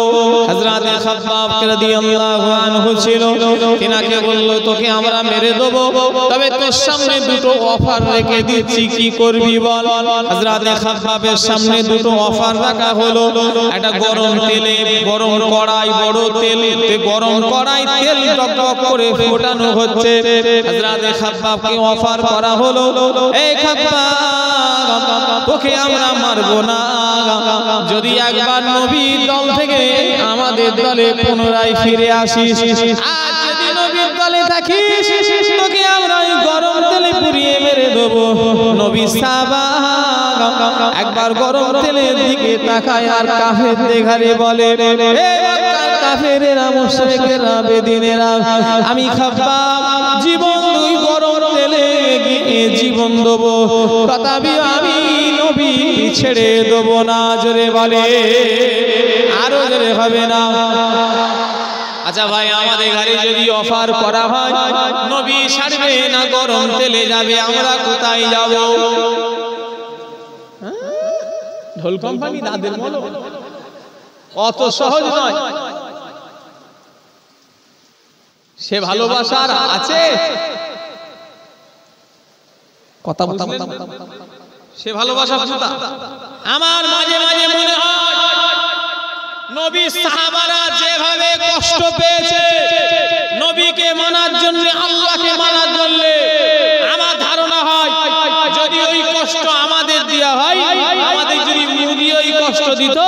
হযরতে খাব্বাব রাদিয়াল্লাহু আনহু ছিল, তিনাকে বলল, তোকে আমরা মেরে দেব, তবে তোর সামনে দুটো অফার রেখে দিচ্ছি, কি করবি বল? হযরতে খাব্বাবের সামনে দুটো অফার রাখা হলো। একটা গরম তেলে, গরম কড়াই, বড় তেল, গরম কড়াই তেল টকটক করে ফোটানো হচ্ছে। হযরতে খাব্বাবকে অফার করা হলো, এই খাব্বাব তোকে আমরা মারবো না, যদি একবার নবীর দল থেকে আমাদের দলে পুনরায় ফিরে আসিস, আর যদি নবীর দলে থাকিস তোকে আমরা গরম তেলে পুড়িয়ে মেরে দেবো। নবী সাহাবা একবার গরম তেলের দিকে তাকায় আর কাফেরদের ঘাড়ে বলে, কাফেরেরা, মুশরিকেরা, বেদিনেরা, আমি খাব্বাব জীবন দুই গরম তেলে গিয়ে জীবন দেবো, তথাপি আমি নবী ছেড়ে দেবো না। জোরে বলে, আরো জোরে হবে না? আচ্ছা ভাই, আমাদের গাড়ি যদি অফার করা হয়, নবী ছাড়বে না গরম তেলে যাবে, আমরা কোথায় যাব? ঢোল কোম্পানি দাদের বলো, অত সহজ নয়। সে ভালোবাসার আছে কথা বলতে, সে ভালোবাসা কোথা? আমার মাঝে মাঝে মনে হয় নবী সাহাবারা যেভাবে কষ্ট পেয়েছে নবীকে মানার জন্য, আল্লাহকে মানার জন্য, আমার ধারণা হয় যদি ওই কষ্ট আমাদের দেয়া হয়, আমাদের যদি মুদি ওই কষ্ট দিত,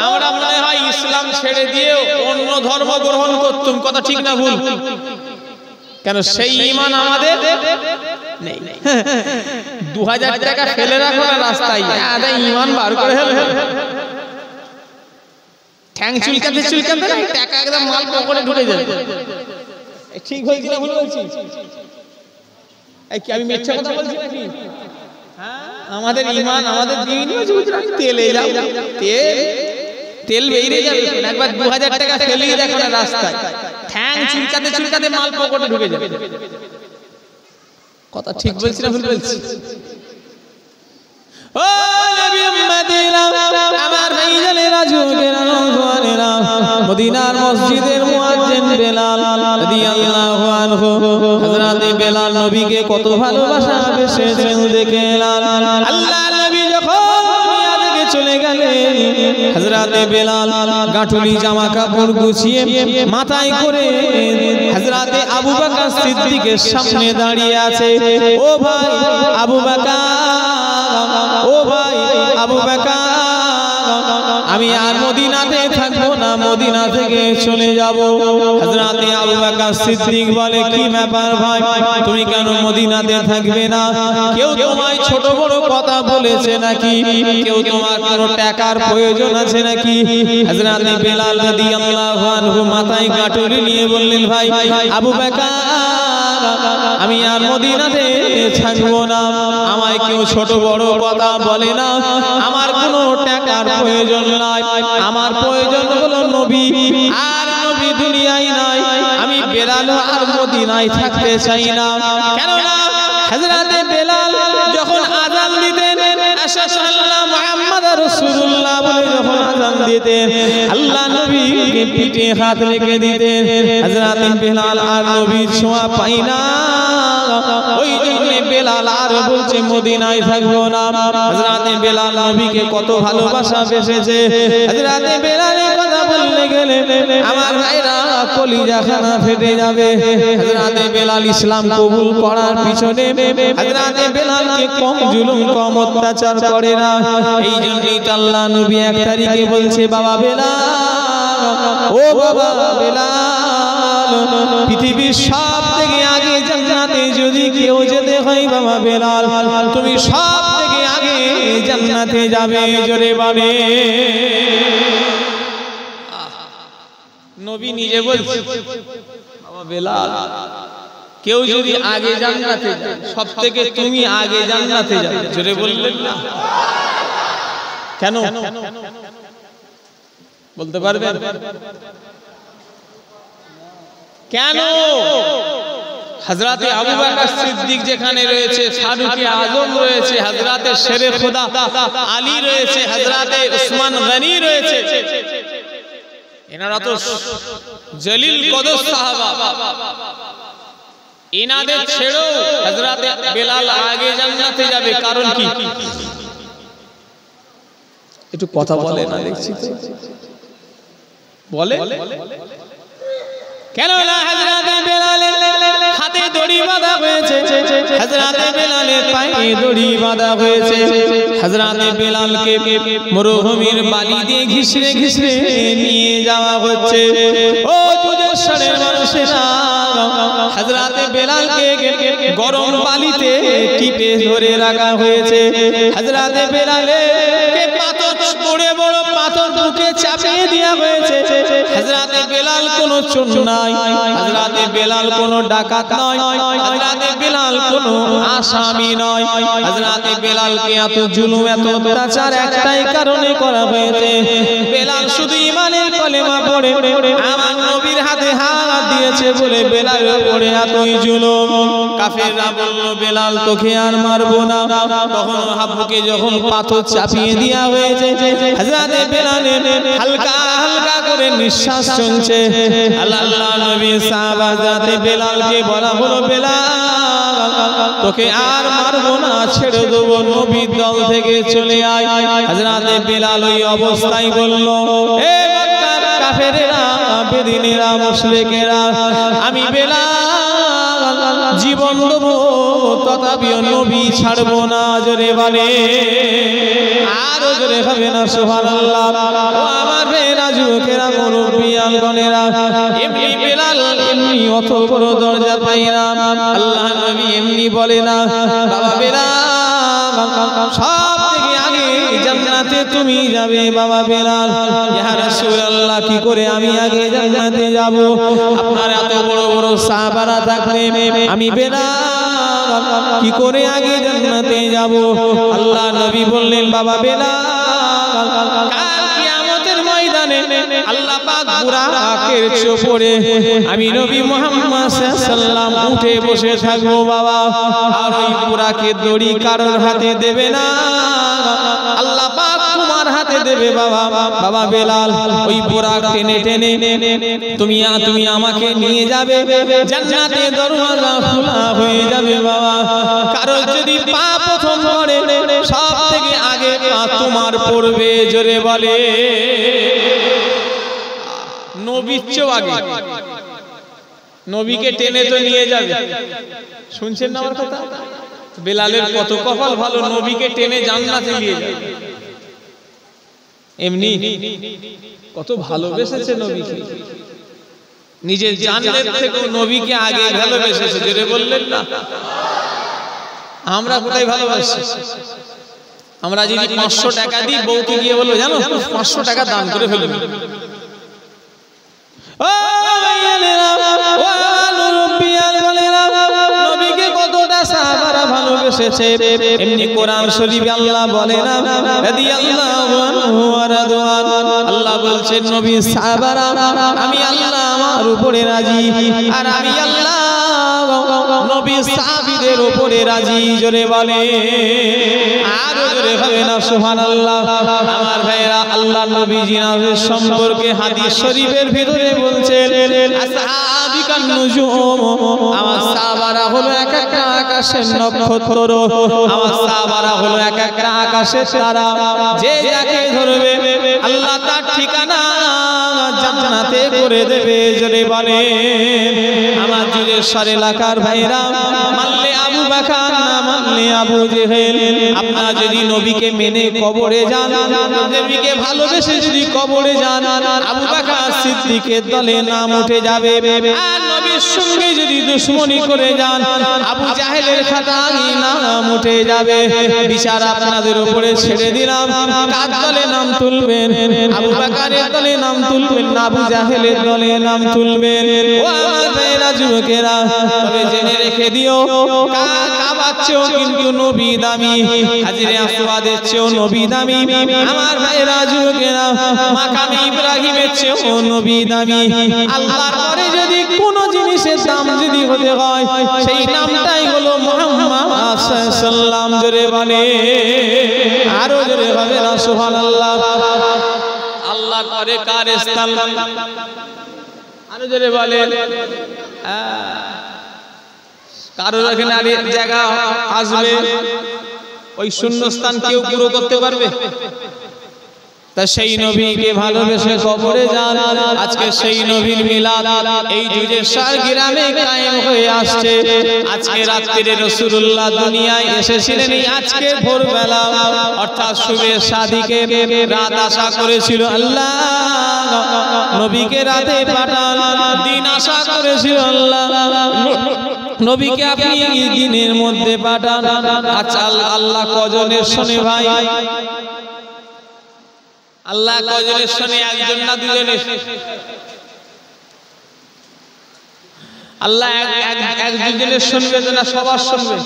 আমরা মনে হয় ইসলাম ছেড়ে দিয়ে অন্য ধর্ম গ্রহণ করতাম। কথা ঠিক না ভুল? কেন সেই ঈমান আমাদের নেই। 2000 টাকা ফেলে রাখো না রাস্তায়, আদা ঈমান বার করে ফেলবে, ঠ্যাং চুলকাতে চুলকাতে টাকা একদম মাল পকেটে ঢুকে যাবে। ঠিক হয়েছে না ভুল বলছি? এই কি আমি মিথ্যা কথা বলছি নাকি? আমাদের ঈমান, আমাদের দ্বীন তেলে যাবে, তেল বেরিয়ে যাবে। একবার 2000 টাকা ফেলেই দেখো না রাস্তায়, ঠ্যাং চুলকাতে চুলকাতে মাল পকেটে ঢুকে যাবে। কথা ঠিক বলছি না ভুল বলছি? ও নবী উম্মতেরা, আমার ভাইজানেরা, যুবকেরা, নওজওয়ানেরা, মদিনার মসজিদের মুয়াজ্জিন বেলাল রাদিয়াল্লাহু আনহু হযরতে বেলাল নবীকে কত ভালোবাসা বেসেছেন দেখে আল্লাহ নবী যখন দুনিয়া থেকে চলে গেলেন হযরতে বেলাল গাঁঠুলি জামা কাপড় গুছিয়ে মাথায় করে হযরতে আবু বকর সিদ্দিকের সামনে দাঁড়িয়ে আছে। ও ভাই আবু বকর, ও ভাই আবু বকর, আমি আর মদিনাতে থাকবো না, মদিনা থেকে চলে যাব। হযরতে আবু বকর সিদ্দিক বলে, কি ব্যাপার ভাই, তুমি কেন মদিনাতে থাকবে না? কেউ তোমায় ছোট বড় কথা বলেছে নাকি? কেউ তোমার কোনো টাকার প্রয়োজন আছে নাকি? হযরতে বেলাল রাদিয়াল্লাহু আনহু মাথায় গাঁটুরি নিয়ে বললেন, ভাই আবু বকর, আমি আর মদিনাতে থাকবো না, আমায় কেউ ছোট বড় কথা বলে না, আমার কোনো টাকার প্রয়োজন নাই, আমার প্রয়োজন হলো নবী, আর নবী দুনিয়ায় নাই, আমি বেলাল আর মদিনায় থাকতে চাই না। কেননা হযরতে বেলাল যখন আযান দিতেন, আশহাদু আল্লা মুহাম্মাদুর রাসূলুল্লাহ বলে যখন আযান দিতেন, আল্লাহ নবীকে পিঠে হাত রেখে দিতেন। হযরতে বেলাল আর নবীর ছোঁয়া পাই না, ওই জন্য বেলাল আর বলছে মদিনায় থাকবো না। হযরতে বেলাল নবীকে কত ভালোবাসা বেসেছে। হযরতে বেলালের কথা বলতে গেলে আমার ভাইরা কলিজাখানা ফেটে যাবে। হযরতে বেলাল ইসলাম কবুল করার পিছনে হযরতে বেলালকে কম জুলুম কম অত্যাচার করে না। এই জন্যই তো আল্লাহ নবী এক তারিখে বলছে, বাবা বেলাল, ও বাবা বেলাল, পৃথিবীর সব থেকে আগে জান্নাতে যদি কেউ যেতে হয় বাবা বেলাল, তুমি সব থেকে আগে জান্নাতে যাবে। জোরে বলে। নবী নিজে বলছে, বাবা বেলাল, কেউ যদি আগে জান্নাতে যায়, সব থেকে তুমি আগে জান্নাতে যাবে। জোরে বললেন না? কেন বলতে পারবেন? কেন? হযরতে আবু বকর সিদ্দিক যেখানে রয়েছে, ফারুক আযম রয়েছে, হযরতে শেরে খোদা আলী রয়েছে, হযরতে উসমান গনি রয়েছে, এনারা তো জলিল কদর সাহাবা, এনাদের ছেড়েও হযরতে বেলাল আগে জান্নাতে যাবে। কারণ কি? একটু কথা বলে না, দেখছি তো বলে কেন না? হযরতে বেলালের হাতে দড়ি বাঁধা হয়েছে, হযরতে বেলালের পায়ে দড়ি বাঁধা হয়েছে, হযরতে বেলালকে মরুভূমির বালি দিয়ে ঘিসড়ে ঘিসড়ে নিয়ে যাওয়া হচ্ছে। ও যুদেশ্বরের মানুষেরা, হযরতে বেলালকে গরম বালিতে টিপে ধরে রাখা হয়েছে। হযরতে বেলালকে পাথর বড় বড় পাথর বুকে চাপিয়ে দেওয়া হয়েছে। হযরতে বেলাল কোনো চোর নাই, হযরতে বেলাল কোনো ডাকাত নয়, হযরতে বেলাল কোনো আসামি নয়। হযরতে বেলালকে এত জুলুম এত অত্যাচার একটাই কারণে করা হয়েছে, বেলাল শুধু ঈমানের কলেমা পড়ে আমার নবীর হাতে হাত দিয়েছে বলে বেলালের উপরে এতই জুলুম। কাফেররা বলল, বেলাল তোকে আর মারবো না। তখন হাবুকে যখন পাথর চাপিয়ে দেওয়া হয়েছে, হযরতে বেলালের হালকা হালকা করে নিঃশ্বাস চলছে। আল্লাহ নবী সাহাবা হযরতে বেলালকে বলা হলো, বেলাল তোকে আর মারবো না, ছেড়ে দেবো, নবীর দল থেকে চলে আয়। হযরতে বেলাল ওই অবস্থায় বলল, এ মক্কার কাফেরেরা, বেদিনেরা, মুশরিকেরা, আমি বেলাল জীবন দেবো, তথাপিও নবী ছাড়বো না। জোরে বলে, আরো জোরে হবে না সুবহানাল্লাহ। ও আমার বেরা যুবকেরা, মুরব্বিয়ানগণেরা, এমনি বেলাল এমনি অত বড় দরজা পাই না। আল্লাহ নবী এমনি বলে না, বাবা বেলাল সব থেকে আগে জান্নাতে তুমি যাবে। বাবা বেলাল, ইয়া রাসূলুল্লাহ, কি করে আমি আগে জান্নাতে যাব? আপনার এত বড় বড় সাহাবারা থাকলে আমি বেলাল কি করে আগে জান্নাতে যাব? আল্লাহ নবী বললেন, বাবা বেলাল, কাল কিয়ামতের ময়দানে আল্লাহ পাক বুরাকের চোপড়ে আমি নবী মুহাম্মদ সাল্লাল্লাহু আলাইহি ওয়াসাল্লাম উঠে বসে থাকবো বাবা, আর ওই বুরাকের দড়ি কারোর হাতে দেবে না। আল্লাহ পাক তোমার আমার হাতে দেবে বাবা। বাবা বেলাল ওই বুরাক টেনে টেনে তুমি আমাকে নিয়ে যাবে, জান্নাতে দরওয়াজা খোলা হয়ে যাবে বাবা। কারো যদি পা প্রথম পড়ে সব থেকে আগে পা তোমার পড়বে, জোরে বলে নবীর চেয়েও আগে। নবীকে টেনে তো নিয়ে যাবে, শুনছেন না আমার কথা? বেলালের কত কপাল ভালো, নবীকে টেনে জান্নাতে নিয়ে যাবে। এমনি কত ভালোবেসেছে নবীকে, নিজের জানের থেকে নবীকে আগে ভালোবেসেছে, জোরে বললেন না? আমরা কোথায় ভালোবাসি? আমরা যদি 500 টাকা দিই, বউকে গিয়ে বলবো জানো 500 টাকা দান করে ফেলবে। নবীকে কতটা সাহাবারা ভালোবেসেছে। এমনি কোরআন শরীফে আল্লাহ বলে না, রাদিয়াল্লাহু আনহু ওয়া রাদওয়ান, আল্লাহ বলছেন নবী সাহাবারা আমি আল্লাহ আমার উপরে রাজি, আর আমি আল্লাহ নবী সাহাবীদের উপরে রাজি, জোরে বলে আরো জোরে হবে না সুবহানাল্লাহ। আমার ভাইরা, আল্লাহ নবীজির সম্পর্কে হাদিস শরীফের ভিতরে বলছেন আসহাবিকান নুজুম, আমার সাহাবারা হলো এক একটা আকাশের নক্ষত্র, আমার সাহাবারা হলো এক একটা আকাশের তারা, যে যাকে ধরবে আল্লাহ তার ঠিকানা জান্নাতে করে দেবে, জোরে বলে আমার জুরেশ্বর এলাকার ভাইরা। মানলে আবু বকর, না মানলে আবু জেহেল। আপনারা যদি নবীকে মেনে কবরে যান, নবীকে ভালোবেসে যদি কবরে যান, আবু বকর সিদ্দিকের দলে নাম উঠে যাবে। আর নবীর সঙ্গে যদি দুশমনি করে যান, আবু জাহেলের খাতায় নাম উঠে যাবে। বিচার আপনাদের উপরে ছেড়ে দিলাম, কার দলে নাম তুলবেন? আবু বকরের দলে নাম তুলবেন না আবু জাহেলের দলে নাম তুলবেন? ও আমার ভাইরা যুবকেরা, তবে জেনে রেখে দিও কাবার চেয়েও কিন্তু নবী দামি, হাজরে আসওয়াদের চেয়েও নবী দামি। আমার ভাইরা যুবকেরা, মাকামে ইব্রাহিমের চেয়েও নবী দামি। আল্লাহর পরে যদি কোনো জিনিসের দাম যদি হতে হয়, সেই নামটাই হলো মুহাম্মদ সাল্লাল্লাহু আলাইহি জোরে বলে আরো জোরে হবে না সুবহানাল্লাহ। আল্লাহর পরে কার স্থান? আরো জোরে বলে কারোর এখানে আর জায়গা আসবে, ওই শূন্যস্থান কেউ পুরো করতে পারবে? তা সেই নবীকে ভালোবেসে কবরে যান। আজকে সেই নবীর মিলাদ এই জুজেশ্বর গ্রামে কায়েম হয়ে আসছে। আজকে রাত্রিরে রাসূলুল্লাহ দুনিয়ায় এসেছিলেন, এই আজকে ভোরবেলা অর্থাৎ শুভে শাদিকে রাত আশা করেছিল আল্লাহ, নবীকে রাতে পাঠান। দিন আশা করেছিল আল্লাহ, নবীকে আপনি দিনের মধ্যে পাঠান। আচ্ছা আল্লাহ কজনের শোনে ভাই? আল্লাহ কজনের শোনে? একজন না দুজনের? আল্লাহ এক দুজনের শুনবে না, সবার শুনবে?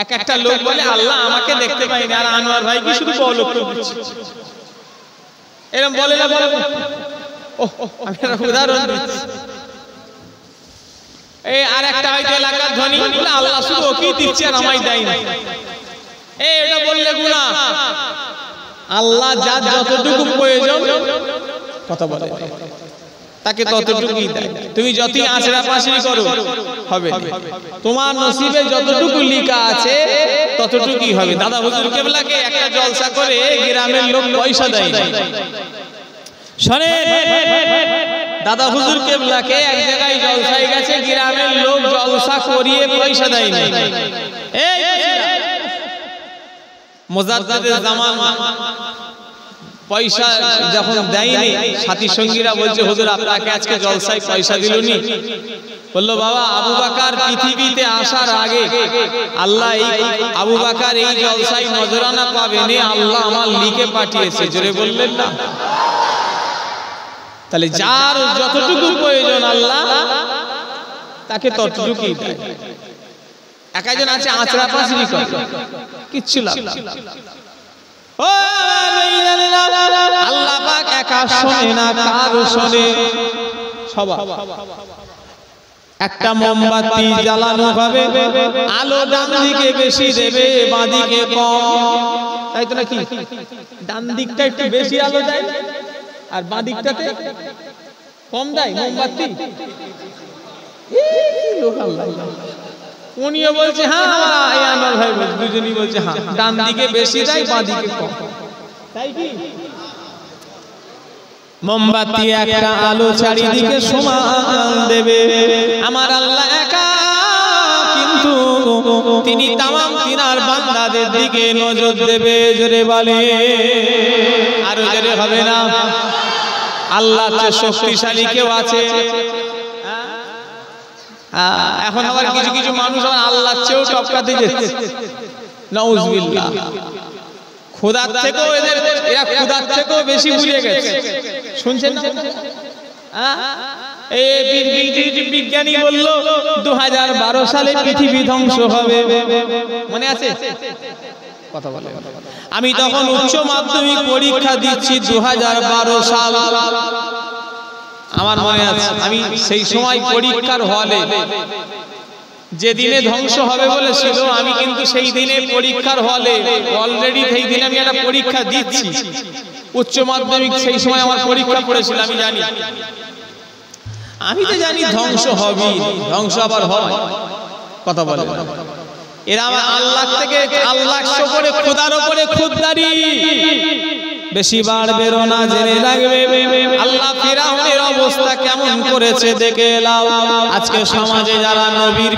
এক একটা লোক বলে আল্লাহ আমাকে দেখতে পাইনি, আর আনোয়ার ভাই কি শুধু বলক করছে, এরকম বলে না? বলে আমি একটা উদাহরণ দিচ্ছি। এই আর একটা হয়তো এলাকার ধনী বলে আল্লাহ শুধু ওকেই দিচ্ছে আর আমায় দেয় না, এটা বললে গুনাহ। আল্লাহ যার যতটুকু প্রয়োজন কথা বলে তাকে ততটুকুই দেয়। তুমি যতই আঁচড়া পাঁচড়ি করো হবে, তোমার নসিবে যতটুকু লেখা আছে ততটুকুই হবে। দাদা হুজুর কেবলাকে একটা জলসা করে গ্রামের লোক পয়সা দেয় না। শোনেন, দাদা হুজুর কেবলাকে এক জায়গায় জলসায় গেছে, গ্রামের লোক জলসা করিয়ে পয়সা দেয় না। এই মুজাদ্দিদের জামান পয়সা যখন দেয়নি, সাথী সঙ্গীরা বলছে হুজুর আপনাকে আজকে জলসায় পয়সা দিলনি। বললো বাবা আবু বকর পৃথিবীতে আসার আগে আল্লাহ এই আবু বকর এই জলসায় নজরানা পাবেন, আল্লাহ আমার লিখে পাঠিয়েছে। জোরে বললেন না? তাহলে যার যতটুকু প্রয়োজন আল্লাহ তাকে ততটুকুই দেয়। একজন আছে আঁচড়া পাঁচড়ি করে, কিচ্ছু লাভ না। আল্লাহ পাক একা শোনে না, কারো শোনে সবার। একটা মোমবাতি জ্বালানো হবে, আলো ডান দিকে বেশি দেবে, বাঁ দিকে কম, তাই তো নাকি? ডান দিকটা একটু বেশি আলো দেয় আর বাঁ দিকটাতে কম দেয় মোমবাতি। উনিও বলছে হ্যাঁ, আমার ভাই দুজনই বলছে হ্যাঁ, ডান দিকে বেশি দেয়, বাঁ দিকে কম, তাই কি? মোমবাতি একটা আলো চারিদিকে সমান দেবে। আমার আল্লাহ একা, কিন্তু তিনি তামাম তিনার বান্দাদের দিকে নজর দেবে। জোরে বলে, আরো জোরে হবে না? আল্লাহর চেয়ে শক্তিশালী কেউ আছে? এখন আবার কিছু কিছু মানুষ আল্লাহর চেয়েও টপকাতে যাচ্ছে, নাউজুবিল্লাহ। খোদার থেকেও এরা খোদার থেকেও বেশি বুঝে গেছে। শুনছেন না? বিজ্ঞানী বলল 2012 সালে পৃথিবী ধ্বংস হবে, মনে আছে? কথা বলে। আমি তখন উচ্চ মাধ্যমিক পরীক্ষা দিচ্ছি 2012 সাল, আমার মনে আছে। আমি সেই সময় পরীক্ষার হলে, যেদিনে ধ্বংস হবে বলেছিল, আমি কিন্তু সেই দিনে পরীক্ষার হলে অলরেডি, সেই দিনে আমি একটা পরীক্ষা দিচ্ছি উচ্চ মাধ্যমিক। সেই সময় আমার পরীক্ষা পড়েছিল, আমি জানি। আমি তো জানি ধ্বংস হবে, ধ্বংস আবার হয়। কথা বলে এরা আমার আল্লাহ থেকে আল্লাহ করে খোদার উপরে খুদদারি বেশি বার বেরো না, জেনে রাখবে আল্লাহ ফিরআউনের অবস্থা কেমন করেছে দেখে এলাও। আজকে সমাজে যারা নবীর